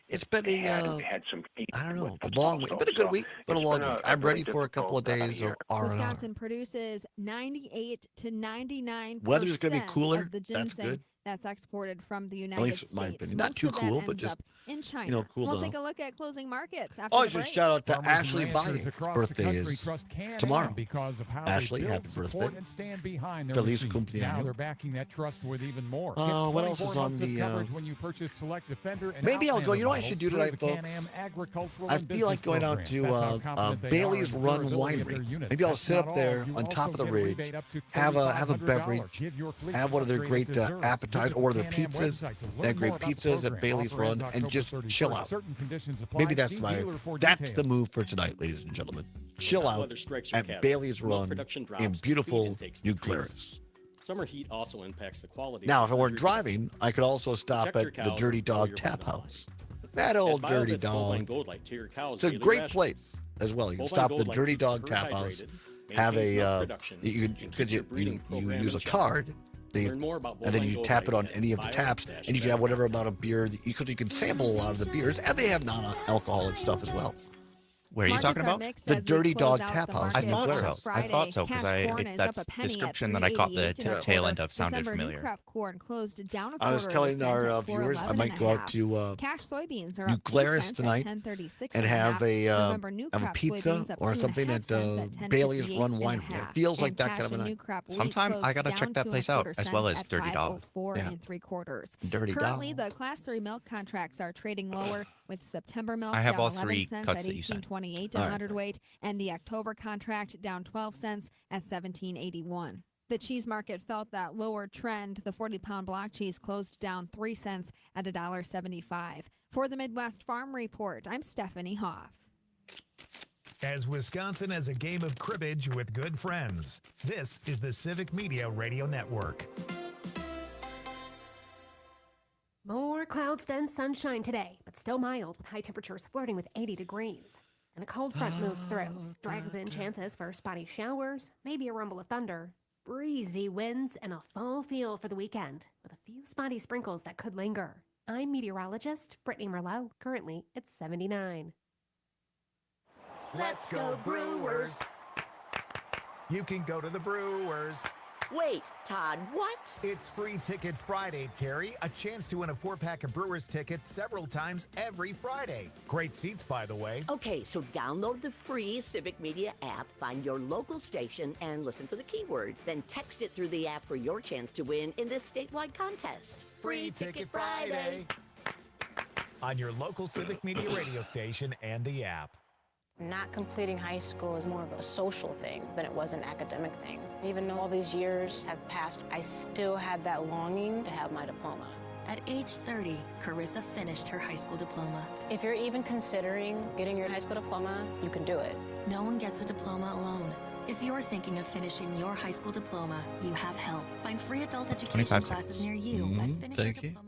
It's been had some I don't know, a long week. It's been a good week, but a long week. I'm ready for a couple of days of R&R. Wisconsin produces 98 to 99% Weather's going to be cooler. of the That's ginseng good. that's exported from the United At least States. in my opinion. Not Most too of that cool, but ends just up in China. cool We'll down. take a look at closing markets after Oh, the just break. shout out to Farmers Ashley and Bynum. ranchers across Birthday the country is trust Can-Am tomorrow. because of how Ashley, they build, happy support, birthday. and stand behind their Feliz machine. cumpleaños. Now they're backing that trust with even more. What Get else is 24 on months of the, coverage when you purchase select Defender and Maybe I'll go. You know what I Outlander should do models tonight, through the folks? Can-Am Agricultural I and feel like Business going out Program. That's how to confident they Bailey's are in the Run durability of their Winery. units. Maybe I'll That's sit not up there all. You on top of also the get a ridge, rebate up to have a $3,500. beverage, Give your fleet have one of their upgrade great it deserves. appetizers Visit or the their Can-Am pizzas. website to They learn have great more about the pizzas at program. Bailey's Offer Run ends and October just 31st. chill out. Certain conditions apply. Maybe that's See my dealer for that's details. the move for tonight, ladies and gentlemen. Chill out Weather strikes your at cattle. Bailey's Milk Run production drops, in feed beautiful intakes New decrease. Glarus. Summer heat also impacts the quality. Now, of if I the weren't food. driving, I could also stop Protect your at the cows Dirty and grow Dog your Tap bovine. House. That old At Dirty BioVet's Bovine Dog. Gold Light to your cows It's a daily great ration. place as well. You can Bovine stop at Gold the Light Dirty keeps Dog her Tap House. hydrated, Have maintains milk a production, you and could keeps your you breeding program use in a check. card. Learn more about And then Bovine you Gold tap it Light on at any of the taps, and you can have whatever amount of beer that you can sample a lot of the beers, and they have non-alcoholic stuff as well. Where are you talking about? The Dirty Dog Tap House. I in thought Glarus. so. I thought so because that description that I caught the tail end of sounded December familiar. new crop corn closed down a I was quarter telling of a cent our at viewers I 4.11 might go and a out to cash soybeans are New up 2 Glarus cents tonight at 10.36 and have a November new have a crop pizza soybeans up or 2.5 something at cents Bailey's 10.58 Run and a Winery. half. It feels like And that cash kind of a and night. new crop wheat Sometime I closed gotta down check that place 2.25 out, as well as cents Dirty at Dog. 5.04 Yeah. 3/4. Dirty Currently, Dog. the Class 3 milk contracts are trading lower, with September milk I have down all 11 three cents cuts at that you sent. 18.28 All right. hundredweight, and the October contract down 12 cents at 17.81. The cheese market felt that lower trend. The 40-pound block cheese closed down 3 cents at $1.75. For the Midwest Farm Report, I'm Stephanie Hoff. As Wisconsin has a game of cribbage with good friends, this is the Civic Media Radio Network. More clouds than sunshine today, but still mild with high temperatures flirting with 80 degrees. And a cold front moves through, drags in chances for spotty showers, maybe a rumble of thunder, breezy winds, and a fall feel for the weekend, with a few spotty sprinkles that could linger. I'm meteorologist Brittany Merlot. Currently, it's 79. Let's go Brewers! You can go to the Brewers. Wait, Todd, what? It's Free Ticket Friday, Terry. A chance to win a 4-pack of Brewers tickets several times every Friday. Great seats, by the way. Okay, so download the free Civic Media app, find your local station, and listen for the keyword. Then text it through the app for your chance to win in this statewide contest. Free Ticket Friday! On your local Civic Media radio station and the app. Not completing high school is more of a social thing than it was an academic thing. Even though all these years have passed, I still had that longing to have my diploma. At age 30, Carissa finished her high school diploma. If you're even considering getting your high school diploma, you can do it. No one gets a diploma alone. If you're thinking of finishing your high school diploma, you have help. Find free adult education 25 classes seconds. near you at Thank you. finishyourdiploma.org.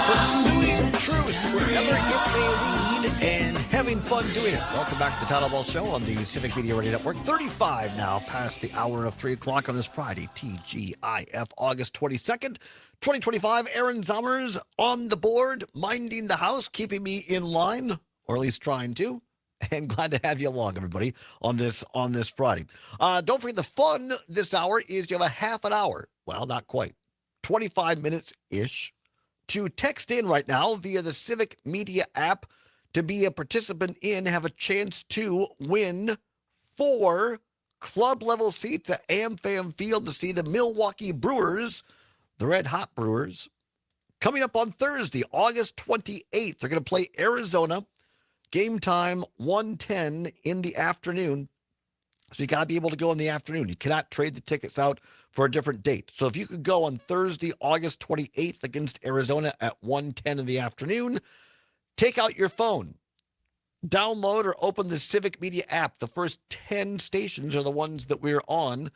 Pursuing truth wherever it may lead and having fun doing it. Welcome back to the Todd Allbaugh Show on the Civic Media Radio Network. 35 now past the hour of 3 o'clock on this Friday, TGIF, August 22nd, 2025. Aaron Zommers on the board, minding the house, keeping me in line, or at least trying to. And glad to have you along, everybody, on this Friday. Don't forget, the fun this hour is you have a half an hour. Well, not quite. 25 minutes-ish to text in right now via the Civic Media app to be a participant in, have a chance to win 4 club-level seats at AmFam Field to see the Milwaukee Brewers, the Red Hot Brewers, coming up on Thursday, August 28th. They're going to play Arizona. Game time, 1:10 in the afternoon. So you got to be able to go in the afternoon. You cannot trade the tickets out for a different date. So if you could go on Thursday, August 28th against Arizona at 1:10 in the afternoon, take out your phone, download or open the Civic Media app. The first 10 stations are the ones that we're on.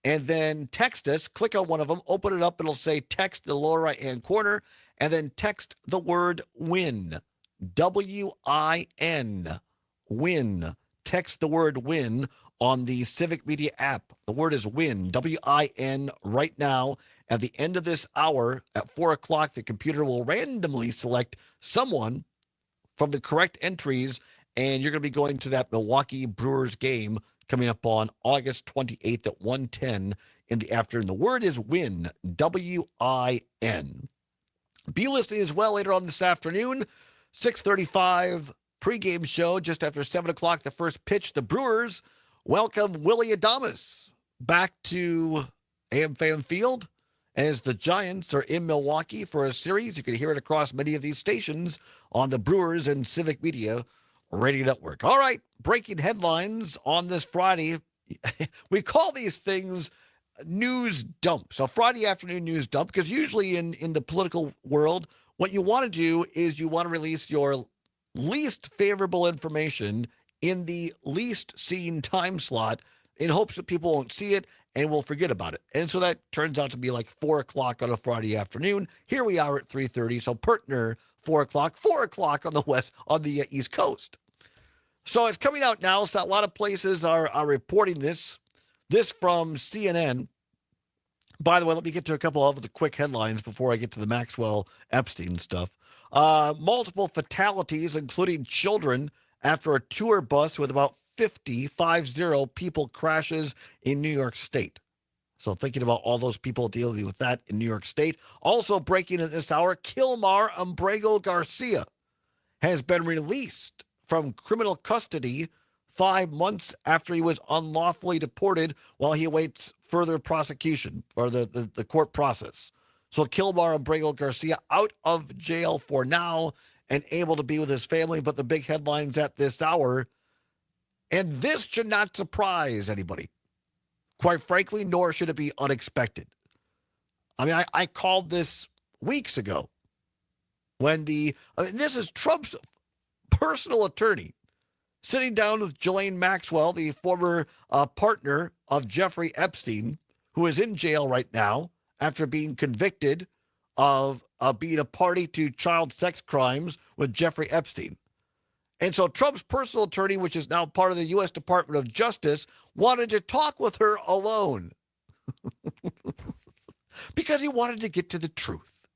And then text us, click on one of them, open it up. It'll say text in the lower right-hand corner, and then text the word win, W-I-N, win. Text the word win on the Civic Media app. The word is win, W-I-N, right now. At the end of this hour, at 4 o'clock, the computer will randomly select someone from the correct entries, and you're going to be going to that Milwaukee Brewers game coming up on August 28th at 1:10 in the afternoon. The word is win, W-I-N. Be listening as well later on this afternoon, 6:35 pregame show just after 7 o'clock, the first pitch. The Brewers welcome Willie Adames back to AmFam Field as the Giants are in Milwaukee for a series. You can hear it across many of these stations on the Brewers and Civic Media Radio Network. All right, breaking headlines on this Friday. We call these things news dump. So Friday afternoon news dump, because usually in the political world, what you want to do is you want to release your least favorable information in the least seen time slot in hopes that people won't see it and will forget about it. And so that turns out to be like 4 o'clock on a Friday afternoon. Here we are at 3:30, so partner 4 o'clock on the East Coast. So it's coming out now. So a lot of places are reporting this. This from CNN. By the way, let me get to a couple of the quick headlines before I get to the Maxwell Epstein stuff. Multiple fatalities, including children, after a tour bus with about 50 people crashes in New York State. So thinking about all those people dealing with that in New York State. Also breaking in this hour, Kilmar Umbrego Garcia has been released from criminal custody 5 months after he was unlawfully deported while he awaits further prosecution or the court process. So Kilmar Umbrego Garcia out of jail for now and able to be with his family. But the big headlines at this hour, and this should not surprise anybody, quite frankly, nor should it be unexpected. I mean, I called this weeks ago when this is Trump's personal attorney sitting down with Ghislaine Maxwell, the former partner of Jeffrey Epstein, who is in jail right now after being convicted of being a party to child sex crimes with Jeffrey Epstein. And so Trump's personal attorney, which is now part of the U.S. Department of Justice, wanted to talk with her alone because he wanted to get to the truth.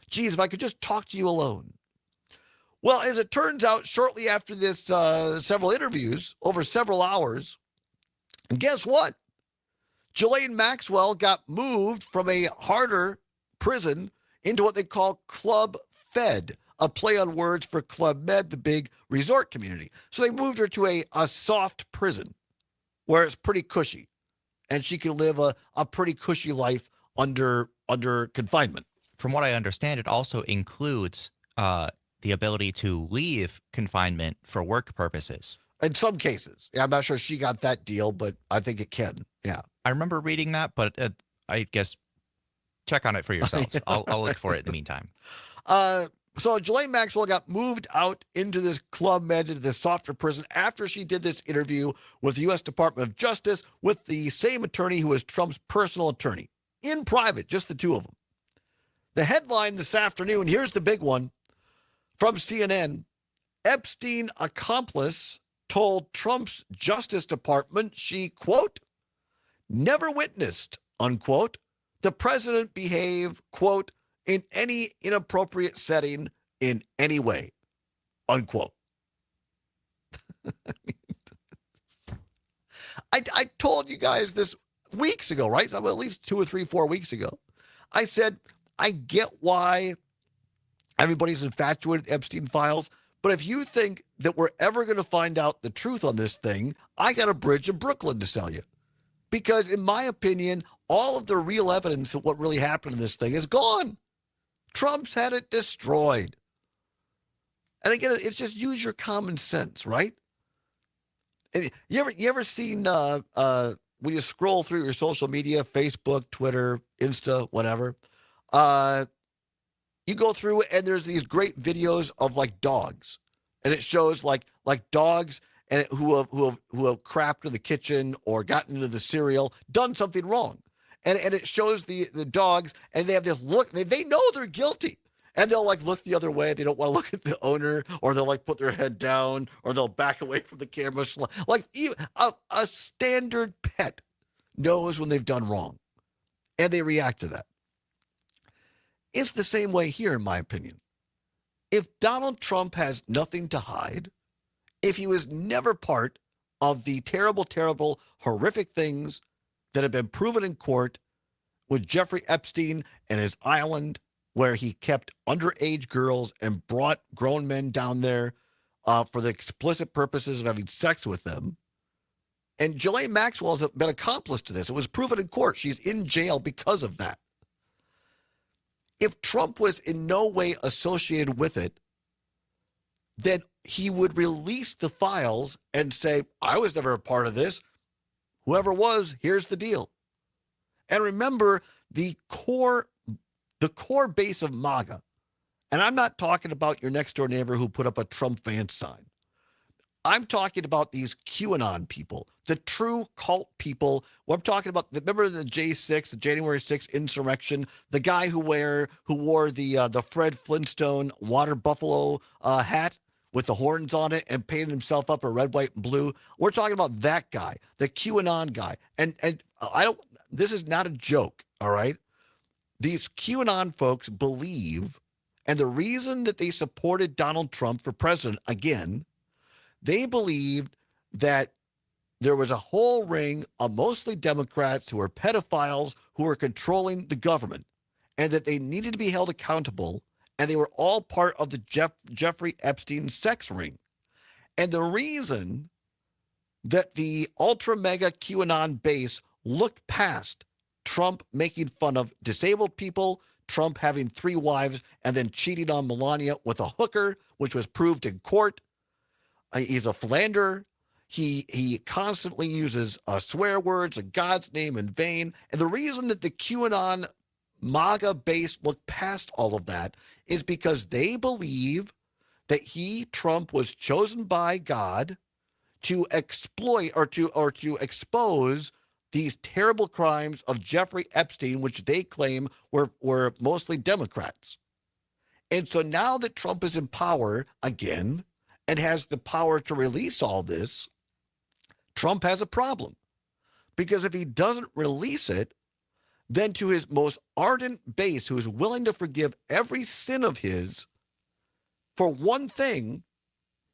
Geez, if I could just talk to you alone. Well, as it turns out, shortly after this, several interviews over several hours, and guess what? Ghislaine Maxwell got moved from a harder prison into what they call Club Fed, a play on words for Club Med, the big resort community. So they moved her to a soft prison where it's pretty cushy, and she can live a pretty cushy life under confinement. From what I understand, it also includes the ability to leave confinement for work purposes. In some cases. Yeah, I'm not sure she got that deal, but I think it can. Yeah. I remember reading that, but I guess check on it for yourselves. I'll look for it in the meantime. So Ghislaine Maxwell got moved out into this Club Med, into this softer prison, after she did this interview with the U.S. Department of Justice with the same attorney who was Trump's personal attorney. In private, just the two of them. The headline this afternoon, here's the big one from CNN. Epstein accomplice told Trump's Justice Department she, quote, never witnessed, unquote, the president behave, quote, in any inappropriate setting in any way, unquote. I told you guys this weeks ago, right? At least 2 or 3, 4 weeks ago. I said, I get why everybody's infatuated with Epstein files, but if you think that we're ever going to find out the truth on this thing, I got a bridge in Brooklyn to sell you. Because in my opinion, all of the real evidence of what really happened in this thing is gone. Trump's had it destroyed. And again, it's just use your common sense, right? And you ever seen when you scroll through your social media, Facebook, Twitter, Insta, whatever, you go through and there's these great videos of like dogs, and it shows like dogs and who have crapped in the kitchen or gotten into the cereal, done something wrong. And it shows the dogs, and they have this look. They know they're guilty, and they'll like look the other way. They don't want to look at the owner, or they'll like put their head down, or they'll back away from the camera. Like even a standard pet knows when they've done wrong, and they react to that. It's the same way here, in my opinion. If Donald Trump has nothing to hide, if he was never part of the terrible, terrible, horrific things that have been proven in court with Jeffrey Epstein and his island, where he kept underage girls and brought grown men down there for the explicit purposes of having sex with them. And Ghislaine Maxwell has been accomplice to this. It was proven in court. She's in jail because of that. If Trump was in no way associated with it, then he would release the files and say, I was never a part of this. Whoever was, here's the deal. And remember, the core base of MAGA, and I'm not talking about your next door neighbor who put up a Trump fan sign. I'm talking about these QAnon people, the true cult people. What I'm talking about, remember the J6, the January 6th insurrection, the guy who wore the Fred Flintstone water buffalo hat with the horns on it and painted himself up a red, white, and blue. We're talking about that guy, the QAnon guy. And this is not a joke, all right? These QAnon folks believe, and the reason that they supported Donald Trump for president again, they believed that there was a whole ring of mostly Democrats who were pedophiles who were controlling the government, and that they needed to be held accountable, and they were all part of the Jeffrey Epstein sex ring. And the reason that the ultra-mega QAnon base looked past Trump making fun of disabled people, Trump having 3 wives, and then cheating on Melania with a hooker, which was proved in court. He's a philanderer. He constantly uses swear words and God's name in vain. And the reason that the QAnon MAGA base looked past all of that is because they believe that Trump, was chosen by God to exploit or to expose these terrible crimes of Jeffrey Epstein, which they claim were mostly Democrats. And so now that Trump is in power again and has the power to release all this, Trump has a problem. Because if he doesn't release it, then to his most ardent base, who is willing to forgive every sin of his, for one thing,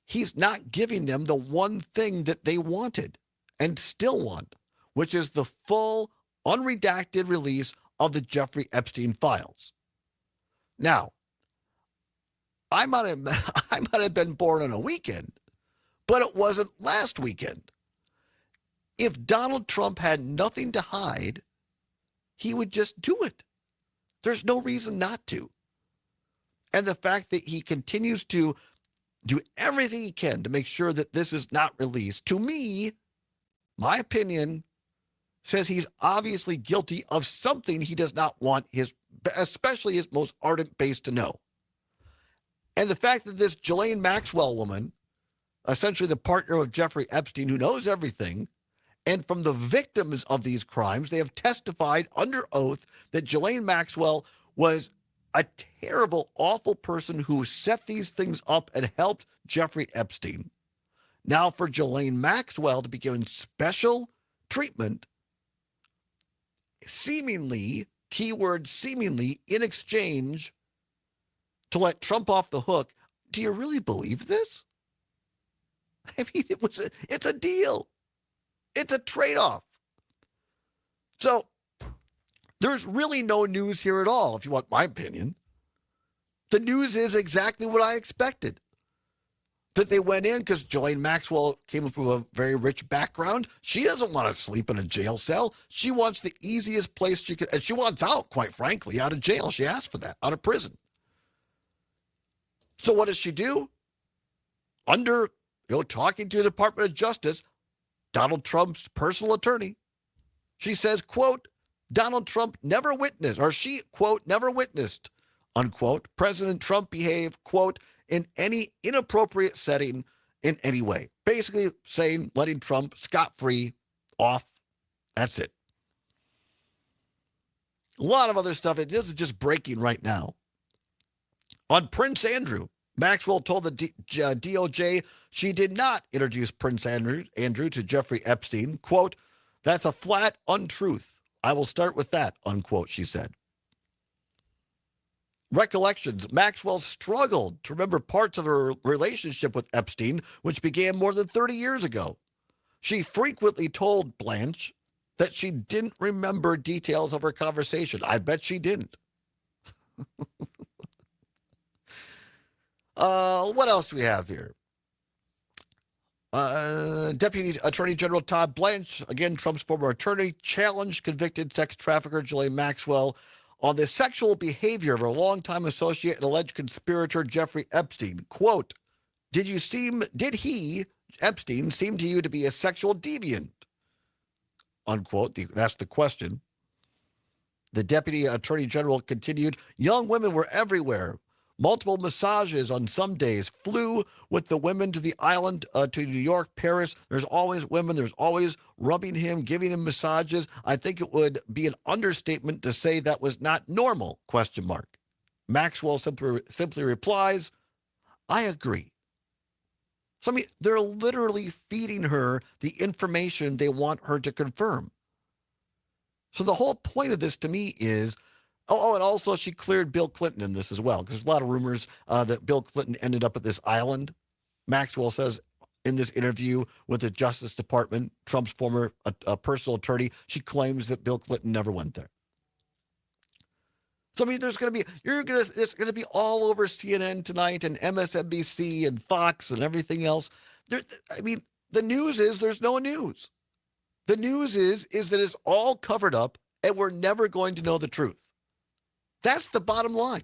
he's not giving them the one thing that they wanted and still want, which is the full, unredacted release of the Jeffrey Epstein files. Now, I might have been born on a weekend, but it wasn't last weekend. If Donald Trump had nothing to hide, he would just do it. There's no reason not to. And the fact that he continues to do everything he can to make sure that this is not released, to me, my opinion, says he's obviously guilty of something he does not want especially his most ardent base to know. And the fact that this Ghislaine Maxwell woman, essentially the partner of Jeffrey Epstein, who knows everything, and from the victims of these crimes, they have testified under oath that Ghislaine Maxwell was a terrible, awful person who set these things up and helped Jeffrey Epstein. Now for Ghislaine Maxwell to be given special treatment, seemingly, keyword seemingly, in exchange to let Trump off the hook. Do you really believe this? I mean, it's a deal. It's a trade-off. So there's really no news here at all, if you want my opinion. The news is exactly what I expected. That they went in because Ghislaine Maxwell came from a very rich background. She doesn't want to sleep in a jail cell. She wants the easiest place she could, and she wants out, quite frankly, out of jail. She asked for that, out of prison. So what does she do? Under, talking to the Department of Justice, Donald Trump's personal attorney, she says, quote, Donald Trump never witnessed, or she, quote, never witnessed, unquote, President Trump behave, quote, in any inappropriate setting in any way. Basically saying, letting Trump scot-free off. That's it. A lot of other stuff. It is just breaking right now. On Prince Andrew, Maxwell told the DOJ she did not introduce Prince Andrew to Jeffrey Epstein. Quote, that's a flat untruth. I will start with that, unquote, she said. Recollections, Maxwell struggled to remember parts of her relationship with Epstein, which began more than 30 years ago. She frequently told Blanche that she didn't remember details of her conversation. I bet she didn't. What else do we have here? Deputy Attorney General Todd Blanche, again, Trump's former attorney, challenged convicted sex trafficker Ghislaine Maxwell on the sexual behavior of her longtime associate and alleged conspirator Jeffrey Epstein. Quote, did he, Epstein, seem to you to be a sexual deviant? Unquote. That's the question. The Deputy Attorney General continued, young women were everywhere. Multiple massages on some days, flew with the women to the island, to New York, Paris. There's always women. There's always rubbing him, giving him massages. I think it would be an understatement to say that was not normal, ? Maxwell simply replies, I agree. So, I mean, they're literally feeding her the information they want her to confirm. So the whole point of this to me is, and also she cleared Bill Clinton in this as well, because there's a lot of rumors that Bill Clinton ended up at this island. Maxwell says in this interview with the Justice Department, Trump's former personal attorney, she claims that Bill Clinton never went there. So, I mean, it's going to be all over CNN tonight and MSNBC and Fox and everything else. The news is there's no news. The news is that it's all covered up and we're never going to know the truth. That's the bottom line.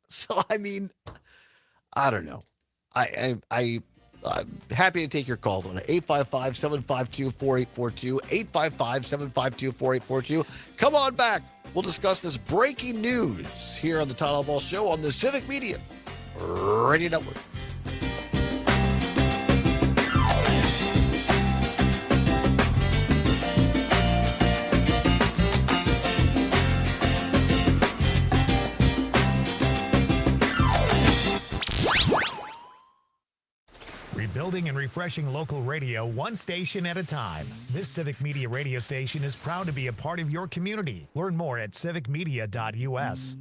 So, I mean, I don't know. I'm happy to take your calls on it. 855-752-4842. 855-752-4842. Come on back. We'll discuss this breaking news here on the Todd Allbaugh Show on the Civic Media Radio Network. Rebuilding and refreshing local radio one station at a time. This Civic Media radio station is proud to be a part of your community. Learn more at civicmedia.us.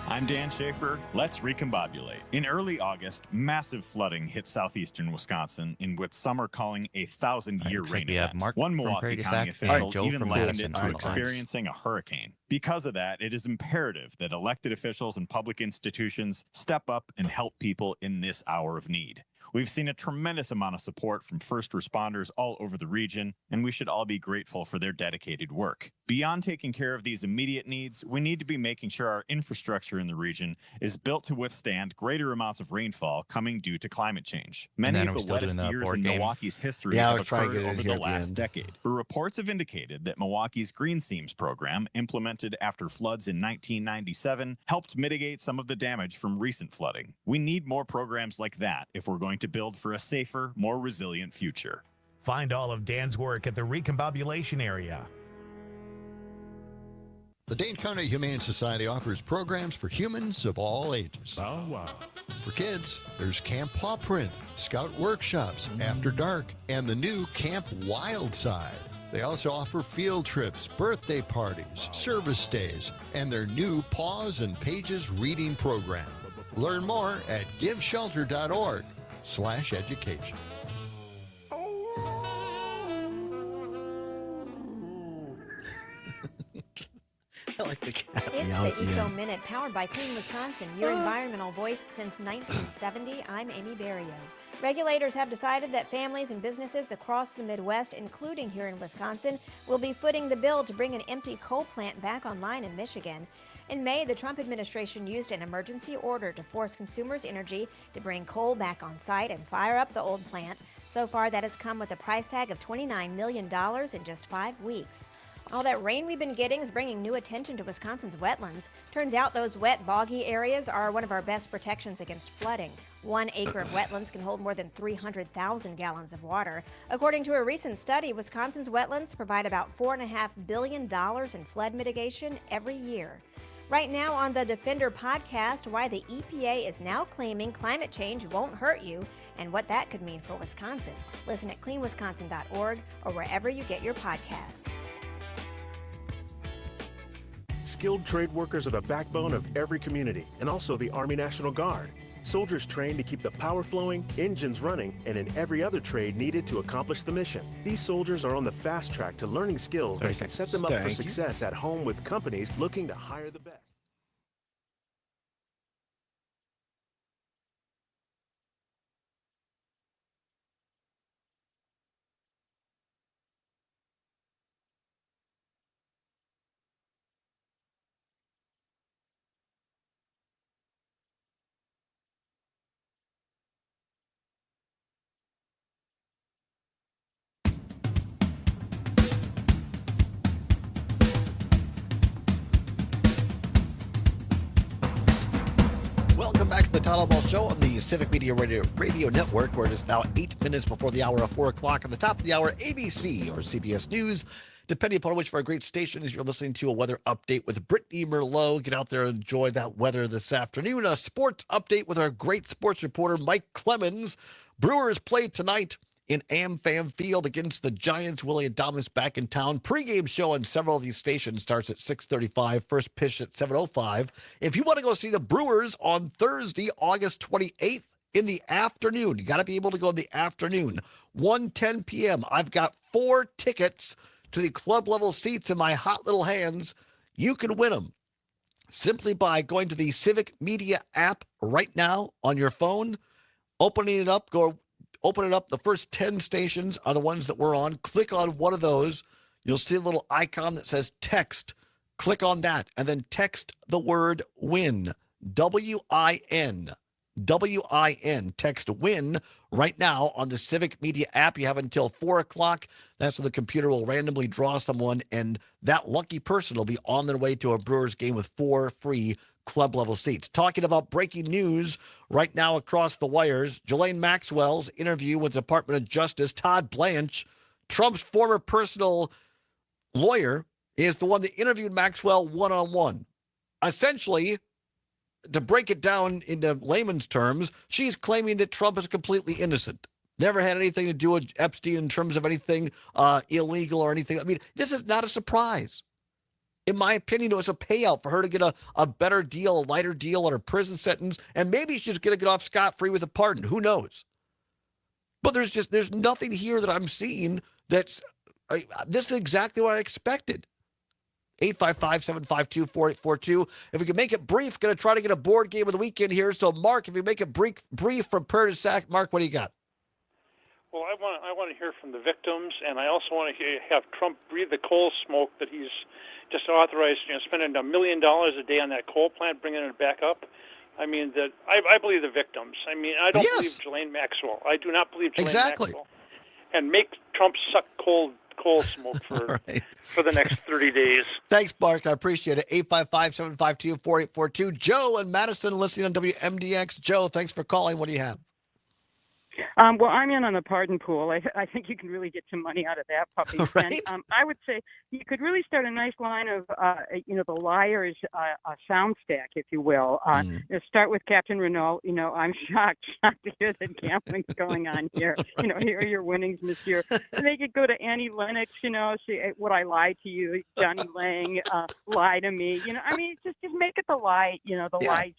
I'm I'm Dan Schaefer. Let's recombobulate. In early August, massive flooding hit southeastern Wisconsin in what some are calling a 1,000-year rain event. One Milwaukee County official even likened it to experiencing a hurricane. Because of that, it is imperative that elected officials and public institutions step up and help people in this hour of need. We've seen a tremendous amount of support from first responders all over the region, and we should all be grateful for their dedicated work. Beyond taking care of these immediate needs, we need to be making sure our infrastructure in the region is built to withstand greater amounts of rainfall coming due to climate change. Many of the wettest years in Milwaukee's history have occurred over the last decade. Reports have indicated that Milwaukee's Green Seams program, implemented after floods in 1997, helped mitigate some of the damage from recent flooding. We need more programs like that if we're going to build for a safer, more resilient future. Find all of Dan's work at the Recombobulation area. The Dane County Humane Society offers programs for humans of all ages. Oh, wow. For kids, there's Camp Paw Print, Scout Workshops, After Dark, and the new Camp Wildside. They also offer field trips, birthday parties, service days, and their new Paws and Pages reading program. Learn more at giveshelter.org/education. I like the cat. It's the Eco Minute, powered by Clean Wisconsin, your environmental voice since 1970. I'm Amy Barrio. Regulators have decided that families and businesses across the Midwest, including here in Wisconsin, will be footing the bill to bring an empty coal plant back online in Michigan. In May, the Trump administration used an emergency order to force Consumers Energy to bring coal back on site and fire up the old plant. So far, that has come with a price tag of $29 million in just 5 weeks. All that rain we've been getting is bringing new attention to Wisconsin's wetlands. Turns out those wet, boggy areas are one of our best protections against flooding. 1 acre of wetlands can hold more than 300,000 gallons of water. According to a recent study, Wisconsin's wetlands provide about $4.5 billion in flood mitigation every year. Right now on the Defender podcast, why the EPA is now claiming climate change won't hurt you and what that could mean for Wisconsin. Listen at cleanwisconsin.org or wherever you get your podcasts. Skilled trade workers are the backbone of every community and also the Army National Guard. Soldiers trained to keep the power flowing, engines running, and in every other trade needed to accomplish the mission. These soldiers are on the fast track to learning skills that can set them up for success at home with companies looking to hire the best. Welcome back to the Todd Allbaugh Show on the Civic Media Radio Network, where it is now 8 minutes before the hour of 4 o'clock. On the top of the hour, ABC or CBS News, depending upon which of our great stations you're listening to. A weather update with Brittany Merlot. Get out there and enjoy that weather this afternoon. A sports update with our great sports reporter, Mike Clemens. Brewers play tonight in AmFam Field against the Giants. Willie Adames back in town. Pre-game show on several of these stations starts at 6:35. First pitch at 7:05. If you want to go see the Brewers on Thursday, August 28th in the afternoon, you got to be able to go in the afternoon, 1:10 p.m. I've got 4 tickets to the club level seats in my hot little hands. You can win them simply by going to the Civic Media app right now on your phone, opening it up, open it up. The first 10 stations are the ones that we're on. Click on one of those. You'll see a little icon that says text. Click on that and then text the word WIN. W-I-N. W-I-N. Text WIN right now on the Civic Media app. You have until 4 o'clock. That's when the computer will randomly draw someone, and that lucky person will be on their way to a Brewers game with 4 free club level seats. Talking about breaking news right now across the wires, Ghislaine Maxwell's interview with the Department of Justice. Todd Blanche, Trump's former personal lawyer, is the one that interviewed Maxwell one-on-one. Essentially, to break it down into layman's terms, she's claiming that Trump is completely innocent. Never had anything to do with Epstein in terms of anything illegal or anything. I mean, this is not a surprise. In my opinion, it was a payout for her to get a better deal, a lighter deal on her prison sentence, and maybe she's going to get off scot-free with a pardon. Who knows? But there's nothing here that I'm seeing this is exactly what I expected. 855-752-4842. If we can make it brief, going to try to get a board game of the weekend here. So, Mark, if you make it brief from Purr to Sac, Mark, what do you got? Well, I want to hear from the victims, and I also want to have Trump breathe the coal smoke that he's just authorized, spending $1 million a day on that coal plant, bringing it back up. I mean, I believe the victims. I mean, I don't believe Ghislaine Maxwell. I do not believe Ghislaine Maxwell. And make Trump suck coal smoke for the next 30 days. Thanks, Mark. I appreciate it. 855-752-4842. Joe and Madison listening on WMDX. Joe, thanks for calling. What do you have? Well, I'm in on the pardon pool. I think you can really get some money out of that puppy. Right? And I would say you could really start a nice line of, the liars sound stack, if you will. Start with Captain Renault. I'm shocked to hear that gambling's going on here. Here are your winnings, monsieur. And they could go to Annie Lennox, say, would I lie to you? Johnny Lang, lie to me. Just make it the lie, lie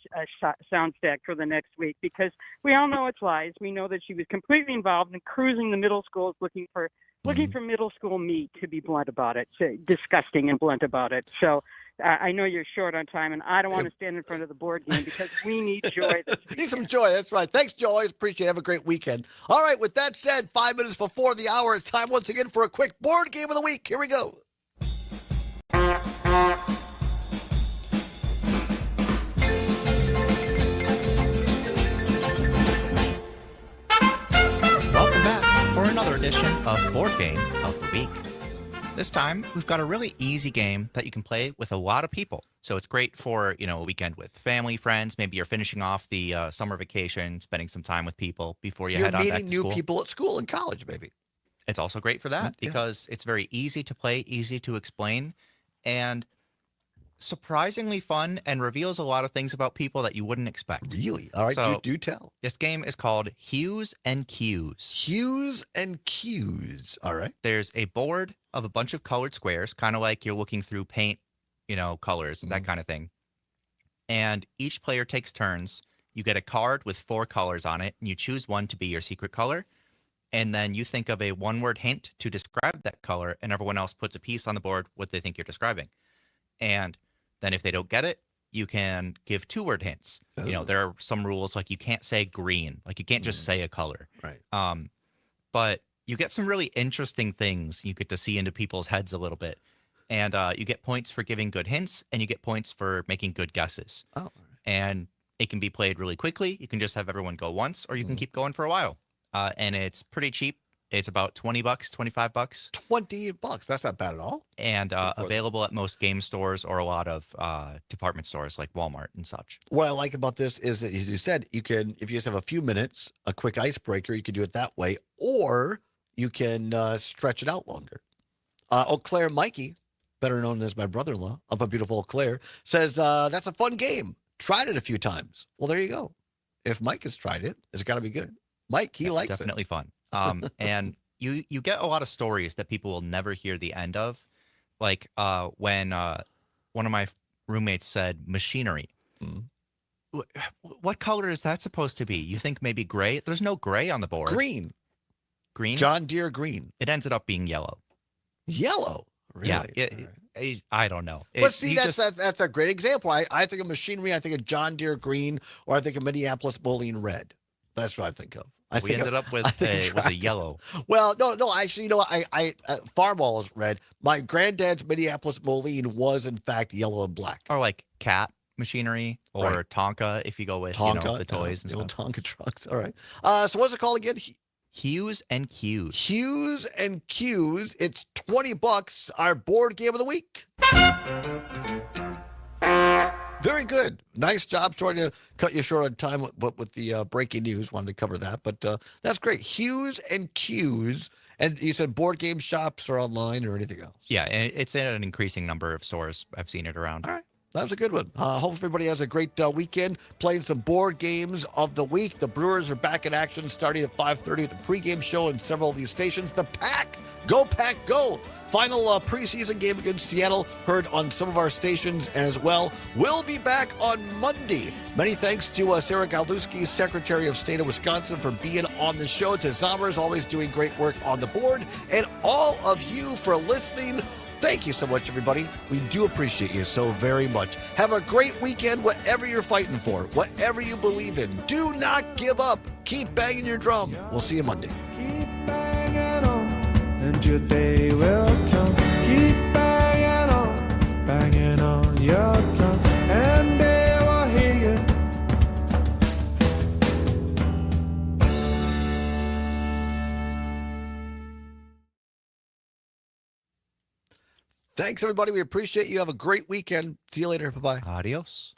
sound stack for the next week, because we all know it's lies. We know that she was completely involved in cruising the middle schools looking for middle school meat, to be blunt about it. So, disgusting and blunt about it. So I know you're short on time, and I don't want to stand in front of the board game because we need joy. Need some joy. That's right. Thanks, Joe. Always appreciate it. Have a great weekend. All right. With that said, 5 minutes before the hour, it's time once again for a quick board game of the week. Here we go. Another edition of Board Game of the Week. This time, we've got a really easy game that you can play with a lot of people. So it's great for, a weekend with family, friends. Maybe you're finishing off the summer vacation, spending some time with people before you head on back to school. You're meeting new people at school and college, maybe. It's also great for that because it's very easy to play, easy to explain, and surprisingly fun, and reveals a lot of things about people that you wouldn't expect. Really? All right, so, do tell. This game is called Hues and Cues. Hues and Cues. All right. There's a board of a bunch of colored squares, kind of like you're looking through paint, colors, that kind of thing. And each player takes turns. You get a card with 4 colors on it, and you choose one to be your secret color. And then you think of a one-word hint to describe that color, and everyone else puts a piece on the board what they think you're describing. And then if they don't get it, you can give 2-word hints. Oh. There are some rules, like you can't say green. Like you can't just say a color. Right. But you get some really interesting things. You get to see into people's heads a little bit. And you get points for giving good hints, and you get points for making good guesses. Oh. And it can be played really quickly. You can just have everyone go once, or you can keep going for a while. And it's pretty cheap. It's about $20, $25. $20. That's not bad at all. And available at most game stores or a lot of department stores like Walmart and such. What I like about this is that, as you said, you can, if you just have a few minutes, a quick icebreaker, you can do it that way, or you can stretch it out longer. Eau Claire Mikey, better known as my brother-in-law, up at beautiful Eau Claire, says, that's a fun game. Tried it a few times. Well, there you go. If Mike has tried it, it's got to be good. Mike, he likes definitely fun. And you get a lot of stories that people will never hear the end of. Like when one of my roommates said machinery. What color is that supposed to be? You think maybe gray? There's no gray on the board. Green. Green? John Deere green. It ended up being yellow. Yellow? Really? Yeah. I don't know. But see, that's a great example. I think of machinery, I think of John Deere green, or I think of Minneapolis Moline red. That's what I think of. We ended up with a yellow. Well, no, actually, I Farmall is red. My granddad's Minneapolis Moline was, in fact, yellow and black. Or like Cat machinery or Tonka, if you go with Tonka, the toys and the stuff. old Tonka trucks. All right. So what's it called again? Hues and Cues. Hues and Cues. It's $20. Our board game of the week. Very good. Nice job. Sorry to cut you short on time with the breaking news. Wanted to cover that, but that's great. Hues and Cues. And you said board game shops or online or anything else? Yeah, it's in an increasing number of stores. I've seen it around. All right. That was a good one. Hope everybody has a great weekend playing some board games of the week. The Brewers are back in action starting at 5:30 with the pregame show in several of these stations. The Pack Go Pack Go. Final preseason game against Seattle, heard on some of our stations as well. We'll be back on Monday. Many thanks to Sarah Galduski, Secretary of State of Wisconsin, for being on the show. To Zommers, always doing great work on the board. And all of you for listening. Thank you so much, everybody. We do appreciate you so very much. Have a great weekend, whatever you're fighting for, whatever you believe in. Do not give up. Keep banging your drum. We'll see you Monday. Keep banging on, and your day will come. Keep banging on your drum, and they will hear you. Thanks, everybody. We appreciate you. Have a great weekend. See you later. Bye-bye. Adios.